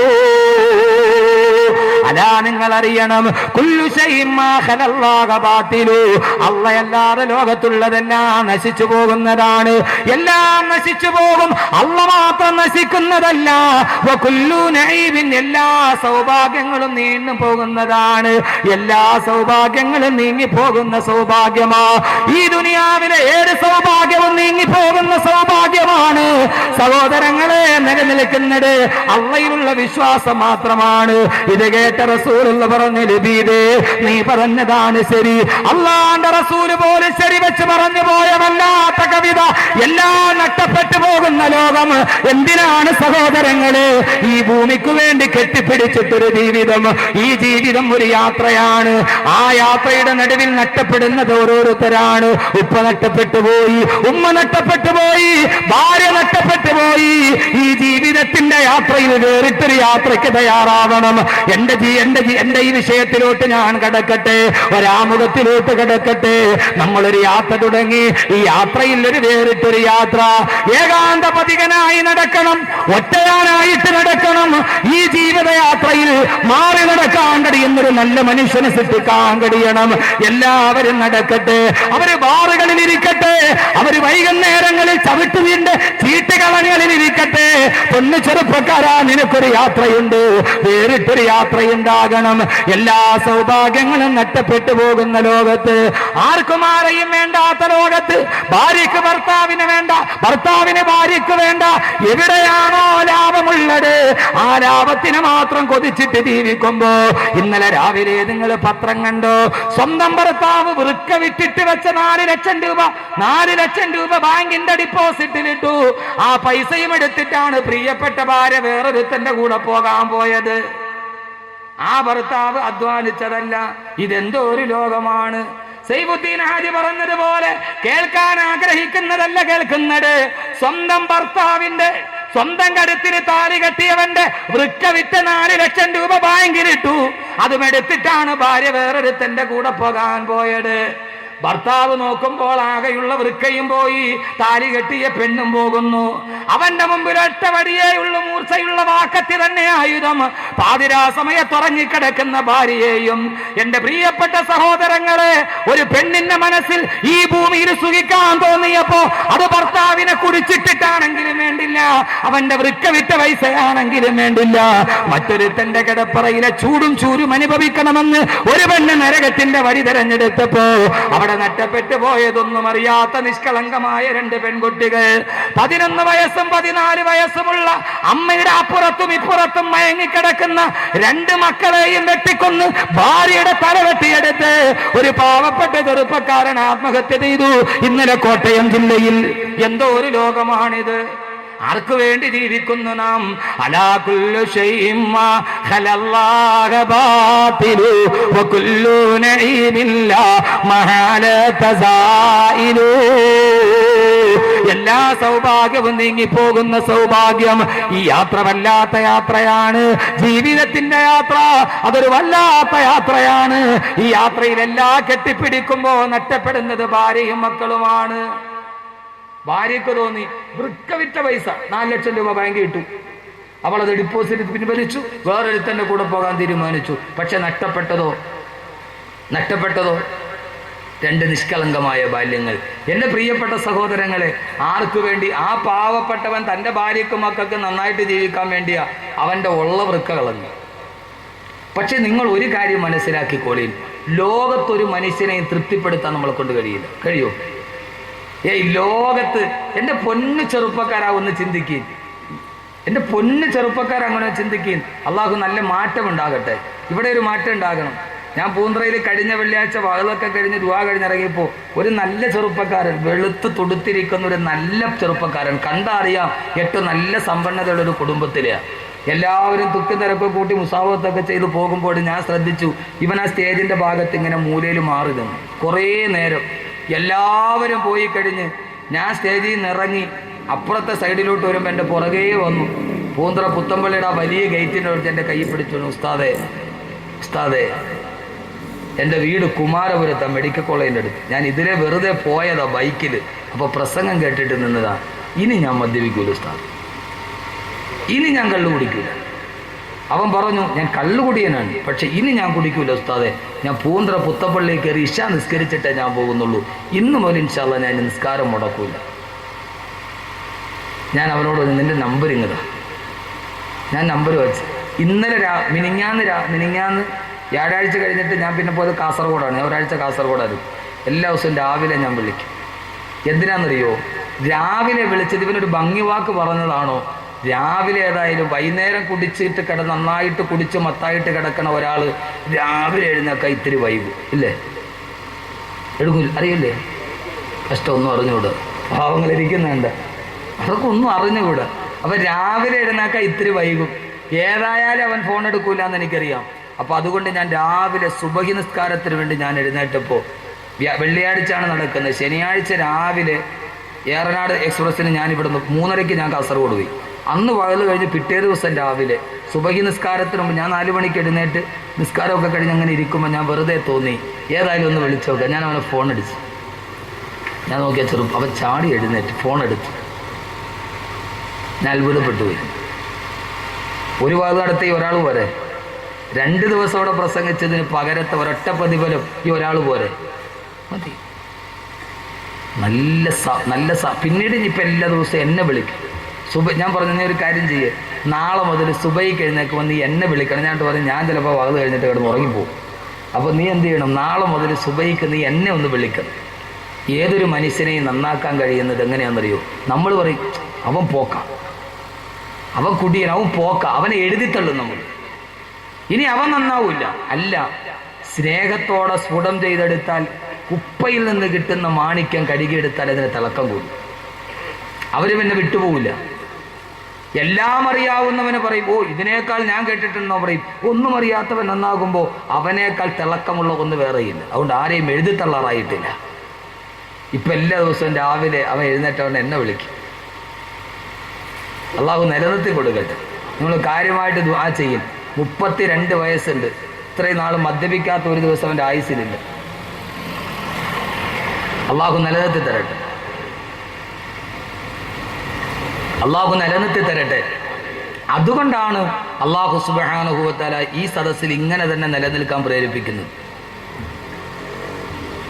അലാ, നിങ്ങൾ അറിയണം, കുല്ലു ശൈഇൻ മാ ഖലല്ലാഹ ബാതിലു, അല്ലാഹുവല്ലാതെ ലോകത്തുള്ളതെല്ലാം നശിച്ചു പോകുന്നതാണ്. എല്ലാം നശിച്ചു പോകും, അല്ലാഹ് മാത്രം നശിക്കുന്നതല്ല. വകുല്ലു നഈമിൻ, എല്ലാ സൗഭാഗ്യങ്ങളും നീങ്ങി പോകുന്നതാണ്. എല്ലാ സൗഭാഗ്യങ്ങളും നീങ്ങി പോകുന്ന സൗഭാഗ്യമാ ഈ ദുനിയാവിലെ ഏത് സൗഭാഗ്യവും നീങ്ങി പോകുന്ന സൗഭാഗ്യമാണ്. സഹോദരങ്ങളെ, നിലനിൽക്കുന്നത് അള്ളയിലുള്ള വിശ്വാസം മാത്രമാണ്. ഇത് കേട്ട റസൂലുള്ള പറഞ്ഞു, ലബീദേ, നീ പറഞ്ഞതാണ് ശരി. അള്ളാന്റെ റസൂല് പോലും ശരി വെച്ച് പറഞ്ഞു പോയ വല്ലാത്ത കവിത. എല്ലാം നഷ്ടപ്പെട്ടു പോകുന്ന ലോകം എന്തിനാണ് സഹോദരങ്ങളെ ഈ ഭൂമിക്ക് വേണ്ടി കെട്ടിപ്പിടിച്ചിട്ടൊരു ജീവിതം? ഈ ജീവിതം ഒരു യാത്രയാണ്. ആ യാത്രയുടെ നടുവിൽ നഷ്ടപ്പെടുന്നത് ഓരോരുത്തരാണ്. ഉപ്പ നഷ്ടപ്പെട്ടു പോയി, ഉമ്മ നഷ്ടപ്പെട്ടു പോയി, ഭാര്യ നഷ്ടപ്പെട്ടു പോയി. ഈ ജീവിതത്തിന്റെ യാത്രയിൽ വേറിട്ടൊരു യാത്രയ്ക്ക് തയ്യാറാവണം. എന്റെ ഈ വിഷയത്തിലോട്ട് ഞാൻ കടക്കട്ടെ, ഒരാമുഖത്തിലോട്ട് കടക്കട്ടെ. നമ്മളൊരു യാത്ര തുടങ്ങി. ഈ യാത്രയിൽ ഒരു വേറിട്ടൊരു യാത്ര. ഏകാന്ത പതികനായി നടക്കണം, ഒറ്റയാനായിട്ട് നടക്കണം. ഈ ജീവിതയാത്രയിൽ മാറി നടക്കാൻ കഴിയുന്നൊരു നല്ല മനുഷ്യനെ സൃഷ്ടിക്കാൻ കഴിയണം. എല്ലാവരും നടക്കട്ടെ, അവര് ബാറുകളിൽ ഇരിക്കട്ടെ, അവര് വൈകുന്നേരങ്ങളിൽ ചവിട്ടുവീണ്ട് ചീട്ടുകളങ്ങളിൽ ഇരിക്കട്ടെ. പൊന്നു ചെറുപ്പക്കാരാ, നിനക്കൊരു യാത്രയുണ്ട്, വേറിട്ടൊരു യാത്രയുണ്ടാകണം. എല്ലാ സൗഭാഗ്യങ്ങളും നഷ്ടപ്പെട്ടു പോകുന്ന ലോകത്ത്, ആർക്കും ആരെയും വേണ്ടാത്ത ലോകത്ത്, ഭാര്യയ്ക്ക് ഭർത്താവിന് വേണ്ട, ഭർത്താവിന് ഭാര്യയ്ക്ക് വേണ്ട, എവിടെയാണോ ലാഭമുള്ളത് ആ ലാഭത്തിന് മാത്രം കൊതിച്ചിട്ട് ജീവിക്കുമ്പോ, ഇന്നലെ രാവിലെ നിങ്ങൾ പത്രം കണ്ടോ? സ്വന്തം ഭർത്താവ് വൃക്ക വിറ്റിട്ട് വെച്ച 4 ലക്ഷം രൂപ ബാങ്കിന്റെ ഡിപ്പോസിറ്റിലിട്ടു. ആ പൈസയും എടുത്തിട്ടാണ് പ്രിയപ്പെട്ട ഭാര്യ വേറൊരുത്തന്റെ കൂടെ പോകാൻ പോയത്. ആ ഭർത്താവ് അധ്വാനിച്ചതല്ല. ഇതെന്തോ ഒരു ലോകമാണ്. സൈഫുദ്ദീൻ ഹാജി പറഞ്ഞതുപോലെ, കേൾക്കാൻ ആഗ്രഹിക്കുന്നതല്ല കേൾക്കുന്നത്. സ്വന്തം ഭർത്താവിന്റെ സ്വന്തം കരുത്തിന് താലി കെട്ടിയവന്റെ വൃക്ക വിറ്റ 4 ലക്ഷം രൂപ ബാങ്കിലിട്ടു. അതും എടുത്തിട്ടാണ് ഭാര്യ വേറൊരുത്തന്റെ കൂടെ പോകാൻ പോയത്. ഭർത്താവ് നോക്കുമ്പോൾ ആകെയുള്ള വൃക്കയും പോയി, താലി കെട്ടിയ പെണ്ണും പോകുന്നു. അവന്റെ മുമ്പിൽ ഒറ്റ വടിയേയുള്ളൂ, മൂർച്ചയുള്ള വാക്കത്തി തന്നെ ആയുധം. പാതിരാ സമയത്തുറങ്ങിക്കിടക്കുന്ന ഭാര്യയെയും. എന്റെ പ്രിയപ്പെട്ട സഹോദരങ്ങളെ, ഒരു പെണ്ണിന്റെ മനസ്സിൽ ഈ ഭൂമിയിൽ സുഖിക്കാൻ തോന്നിയപ്പോ അത് ഭർത്താവിനെ കുടിച്ചിട്ടിട്ടാണെങ്കിലും വേണ്ടില്ല, അവന്റെ വൃക്ക വിറ്റ പൈസയാണെങ്കിലും വേണ്ടില്ല, മറ്റൊരുത്തന്റെ കിടപ്പറയിലെ ചൂടും ചൂരും അനുഭവിക്കണമെന്ന് ഒരു പെണ്ണ് നരകത്തിന്റെ വഴി തെരഞ്ഞെടുത്തപ്പോ അവിടെ നഷ്ടപ്പെട്ടു പോയതൊന്നും അറിയാത്ത നിഷ്കളങ്കമായ 2 പെൺകുട്ടികൾ, 11 വയസ്സും 14 വയസ്സുമുള്ള അമ്മയുടെ അപ്പുറത്തും ഇപ്പുറത്തും മയങ്ങിക്കിടക്കുന്ന 2 മക്കളെയും വെട്ടിക്കൊന്ന് ഭാര്യയുടെ തല വെട്ടിയെടുത്ത് ഒരു പാവപ്പെട്ട ചെറുപ്പക്കാരൻ ആത്മഹത്യ ചെയ്തു. ഇന്നലെ കോട്ടയം ജില്ലയിൽ. എന്തോ ഒരു ലോകമാണിത്. ആർക്കു വേണ്ടി ജീവിക്കുന്നു നാം? അലാ കുല്ലു ശൈഇൻ മാ ഖലല്ലാഹ ബാതിലു വകുല്ലു നഈമിൻ ലാ മഹാലത സായിലു. എല്ലാ സൗഭാഗ്യവും നീങ്ങിപ്പോകുന്ന സൗഭാഗ്യം. ഈ യാത്ര വല്ലാത്ത യാത്രയാണ്. ജീവിതത്തിന്റെ യാത്ര അതൊരു വല്ലാത്ത യാത്രയാണ്. ഈ യാത്രയിൽ എല്ലാം കെട്ടിപ്പിടിക്കുമ്പോ നഷ്ടപ്പെടുന്നത് ഭാര്യയും മക്കളുമാണ്. ഭാര്യക്ക് തോന്നി വൃക്ക വിറ്റ പൈസ 4 ലക്ഷം രൂപ ബാങ്കിൽ ഇട്ടു, അവളത് ഡിപ്പോസിറ്റ് പിൻവലിച്ചു, വേറൊരുത്തന്റെ കൂടെ പോകാൻ തീരുമാനിച്ചു. പക്ഷെ നഷ്ടപ്പെട്ടതോ 2 നിഷ്കളങ്കമായ ബാല്യങ്ങൾ. എൻ്റെ പ്രിയപ്പെട്ട സഹോദരങ്ങളെ, ആർക്കു വേണ്ടി? ആ പാവപ്പെട്ടവൻ തൻ്റെ ഭാര്യക്കും മക്കൾക്ക് നന്നായിട്ട് ജീവിക്കാൻ വേണ്ടിയാ അവൻ്റെ ഉള്ള വൃക്ക കളഞ്ഞു. പക്ഷെ നിങ്ങൾ ഒരു കാര്യം മനസ്സിലാക്കിക്കോളീൻ, ലോകത്തൊരു മനുഷ്യനെയും തൃപ്തിപ്പെടുത്താൻ നമ്മളെ കൊണ്ട് കഴിയില്ല. കഴിയോ? ലോകത്ത് എൻ്റെ പൊന്നു ചെറുപ്പക്കാരാ ഒന്ന് ചിന്തിക്കുക, എൻ്റെ പൊന്നു ചെറുപ്പക്കാർ അങ്ങനെ ചിന്തിക്കുകയും അള്ളാഹു നല്ല മാറ്റം ഉണ്ടാകട്ടെ. ഇവിടെ ഒരു മാറ്റം ഉണ്ടാകണം. ഞാൻ പൂന്തറയിൽ കഴിഞ്ഞ വെള്ളിയാഴ്ച വകളൊക്കെ കഴിഞ്ഞ് ദുആ കഴിഞ്ഞിറങ്ങിയപ്പോൾ ഒരു നല്ല ചെറുപ്പക്കാരൻ, വെളുത്ത് തുടുത്തിരിക്കുന്ന ഒരു നല്ല ചെറുപ്പക്കാരൻ, കണ്ടറിയാം ഏറ്റവും നല്ല സമ്പന്നതയുള്ളൊരു കുടുംബത്തിലെയാണ്. എല്ലാവരും തുക്കി തിരക്കൊക്കെ കൂട്ടി മുസാവത്തൊക്കെ ചെയ്ത് പോകുമ്പോൾ ഞാൻ ശ്രദ്ധിച്ചു, ഇവൻ ആ സ്റ്റേജിൻ്റെ ഭാഗത്ത് ഇങ്ങനെ മൂലയിൽ മാറി നിന്നു കുറേ നേരം. എല്ലാവരും പോയി കഴിഞ്ഞ് ഞാൻ സ്റ്റേജിൽ നിന്ന് ഇറങ്ങി അപ്പുറത്തെ സൈഡിലോട്ട് വരുമ്പോൾ എൻ്റെ പുറകേ വന്നു. പൂന്തറ പുത്തമ്പള്ളിയുടെ ആ വലിയ ഗേറ്റിൻ്റെ അടുത്ത് എൻ്റെ കൈ പിടിച്ചു, ഉസ്താദേ ഉസ്താദേ, എൻ്റെ വീട് കുമാരപുരത്താണ്, മെഡിക്കൽ കോളേജിൻ്റെ അടുത്ത്. ഞാൻ ഇതിലെ വെറുതെ പോയതാ ബൈക്കിൽ. അപ്പോൾ പ്രസംഗം കേട്ടിട്ട് നിന്നതാ. ഇനി ഞാൻ മദ്യപിക്കൂല ഉസ്താദ്, ഇനി ഞാൻ കള്ളു കുടിക്കൂല. അവൻ പറഞ്ഞു, ഞാൻ കള്ളുകുടിയനാണ്, പക്ഷെ ഇനി ഞാൻ കുടിക്കൂല ഉസ്താദെ. ഞാൻ പൂന്തറ പുത്തപ്പള്ളിയിൽ കയറി ഇശാ നിസ്കരിച്ചിട്ടേ ഞാൻ പോകുന്നുള്ളൂ. ഇന്ന് മുതൽ ഇൻഷാ അല്ലാഹ് ഞാൻ നിസ്കാരം മുടക്കൂല. ഞാൻ അവനോട് നിൻ്റെ നമ്പർ ഇങ്ങതാ. ഞാൻ നമ്പർ വെച്ച് ഇന്നലെ മിനിങ്ങാന്ന് വ്യാഴാഴ്ച കഴിഞ്ഞിട്ട് ഞാൻ പിന്നെ പോയത് കാസർഗോഡാണ്. ഞാൻ ഒരാഴ്ച കാസർഗോഡായിരുന്നു. എല്ലാ ദിവസവും രാവിലെ ഞാൻ വിളിക്കും. എന്തിനാണെന്നറിയോ? രാവിലെ വിളിച്ചത് ഇവനൊരു ഭംഗി വാക്ക് പറഞ്ഞതാണോ? രാവിലെ ഏതായാലും വൈകുന്നേരം കുടിച്ചിട്ട് നന്നായിട്ട് കുടിച്ച് മത്തായിട്ട് കിടക്കണ ഒരാൾ രാവിലെ എഴുന്നേക്കാൻ ഇത്തിരി വൈകും ഇല്ലേ? എടുക്കൂല, അറിയില്ലേ? കഷ്ടമൊന്നും അറിഞ്ഞുകൂടാ, പാവങ്ങളിരിക്കുന്നുണ്ട്, അതൊക്കെ ഒന്നും അറിഞ്ഞുകൂടാ. അപ്പം രാവിലെ എഴുന്നേക്കാൻ ഇത്തിരി വൈകും. ഏതായാലും അവൻ ഫോൺ എടുക്കൂല എന്ന് എനിക്കറിയാം. അപ്പോൾ അതുകൊണ്ട് ഞാൻ രാവിലെ സുബഹി നിസ്കാരത്തിന് വേണ്ടി ഞാൻ എഴുന്നേറ്റപ്പോൾ, വെള്ളിയാഴ്ചയാണ് നടക്കുന്നത്, ശനിയാഴ്ച രാവിലെ ഏറനാട് എക്സ്പ്രസ്സിന് ഞാൻ ഇവിടുന്ന് 3:30 ഞാൻ കാസർഗോഡ് പോയി. അന്ന് പകൽ കഴിഞ്ഞ് പിറ്റേ ദിവസം രാവിലെ സുബഹി നിസ്കാരത്തിന് മുമ്പ് ഞാൻ 4 മണിക്ക് എഴുന്നേറ്റ് നിസ്കാരമൊക്കെ കഴിഞ്ഞ് അങ്ങനെ ഇരിക്കുമ്പോൾ ഞാൻ വെറുതെ തോന്നി ഏതായാലും ഒന്ന് വിളിച്ചു നോക്കാം. ഞാൻ അവനെ ഫോൺ അടിച്ചു. ഞാൻ നോക്കിയ അവൻ ചാടി എഴുന്നേറ്റ് ഫോൺ എടുത്തു. ഞാൻ അത്ഭുതപ്പെട്ടു പോയി. ഒരു ഭാഗം നടത്തി ഒരാൾ പോരെ, 2 ദിവസം അവിടെ പ്രസംഗിച്ചതിന് പകരത്തെ ഒരൊറ്റ പ്രതിഫലം ഈ ഒരാൾ പോരെ, മതി. നല്ല പിന്നീട് ഇനിയിപ്പോൾ എല്ലാ ദിവസവും എന്നെ വിളിക്കും. ഞാൻ പറഞ്ഞു, നീ ഒരു കാര്യം ചെയ്യേ, നാളെ മുതൽ സുബൈക്ക് എഴുന്നേക്കുമ്പോൾ നീ എന്നെ വിളിക്കണം. ഞാൻ പറഞ്ഞു, ഞാൻ ചിലപ്പോൾ വകത് കഴിഞ്ഞിട്ട് കിടന്ന് ഉറങ്ങിപ്പോകും. അപ്പോൾ നീ എന്ത് ചെയ്യണം, നാളെ മുതൽ സുബൈക്ക് നീ എന്നെ ഒന്ന് വിളിക്കണം. ഏതൊരു മനുഷ്യനെയും നന്നാക്കാൻ കഴിയുന്നത് എങ്ങനെയാണെന്നറിയോ? നമ്മൾ പറയും അവൻ പോക്ക, അവൻ കുടിയൻ, അവൻ പോക്ക, അവനെ എഴുതിത്തള്ളും നമ്മൾ. ഇനി അവൻ നന്നാവില്ല. അല്ല, സ്നേഹത്തോടെ സ്ഫുടം ചെയ്തെടുത്താൽ കുപ്പയിൽ നിന്ന് കിട്ടുന്ന മാണിക്യം കഴുകിയെടുത്താൽ അതിന് തിളക്കം കൂടും. അവർ പിന്നെ വിട്ടുപോകില്ല. എല്ലാം അറിയാവുന്നവനെ പറയും, ഓ ഇതിനേക്കാൾ ഞാൻ കേട്ടിട്ടുണ്ടോ പറയും. ഒന്നും അറിയാത്തവൻ നന്നാകുമ്പോൾ അവനേക്കാൾ തിളക്കമുള്ള ഒന്ന് വേറെയില്ല. അതുകൊണ്ട് ആരെയും എഴുതിത്തള്ളാറായിട്ടില്ല. ഇപ്പം എല്ലാ ദിവസവും രാവിലെ അവൻ എഴുന്നേറ്റവൻ എന്നെ വിളിക്കും. അള്ളാഹു നിലനിർത്തി കൊടുക്കട്ടെ. നിങ്ങൾ കാര്യമായിട്ട് ദുആ ചെയ്യും. 32 വയസ്സുണ്ട്. ഇത്രയും നാൾ മദ്യപിക്കാത്ത ഒരു ദിവസം അവൻ്റെ ആയുസ്സിലില്ല. അള്ളാഹു നിലനിർത്തി തരട്ടെ, അള്ളാഹു നിലനിർത്തി തരട്ടെ. അതുകൊണ്ടാണ് അള്ളാഹു സുബ്ഹാനഹു വ തആല ഈ സദസ്സിൽ ഇങ്ങനെ തന്നെ നിലനിൽക്കാൻ പ്രേരിപ്പിക്കുന്നത്.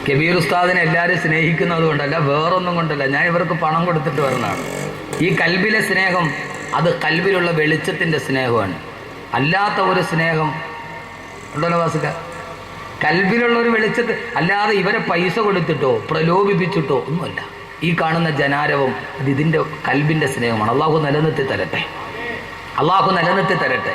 കബീർ ഉസ്താദിനെ എല്ലാവരും സ്നേഹിക്കുന്നത് കൊണ്ടല്ല, വേറൊന്നും കൊണ്ടല്ല. ഞാൻ ഇവർക്ക് പണം കൊടുത്തിട്ട് വരുന്നതാണ്. ഈ കൽബിലെ സ്നേഹം അത് കൽബിലുള്ള വെളിച്ചത്തിൻ്റെ സ്നേഹമാണ്. അല്ലാത്ത ഒരു സ്നേഹം ഉണ്ടല്ലോ വാസിക, കൽബിലുള്ള ഒരു വെളിച്ചത്ത്, അല്ലാതെ ഇവരെ പൈസ കൊടുത്തിട്ടോ പ്രലോഭിപ്പിച്ചിട്ടോ ഒന്നുമല്ല. ഈ കാണുന്ന ജനാരവം അത് ഇതിൻ്റെ കൽബിൻ്റെ സ്നേഹമാണ്. അള്ളാഹു നിലനിർത്തി തരട്ടെ, അള്ളാഹു നിലനിർത്തി തരട്ടെ.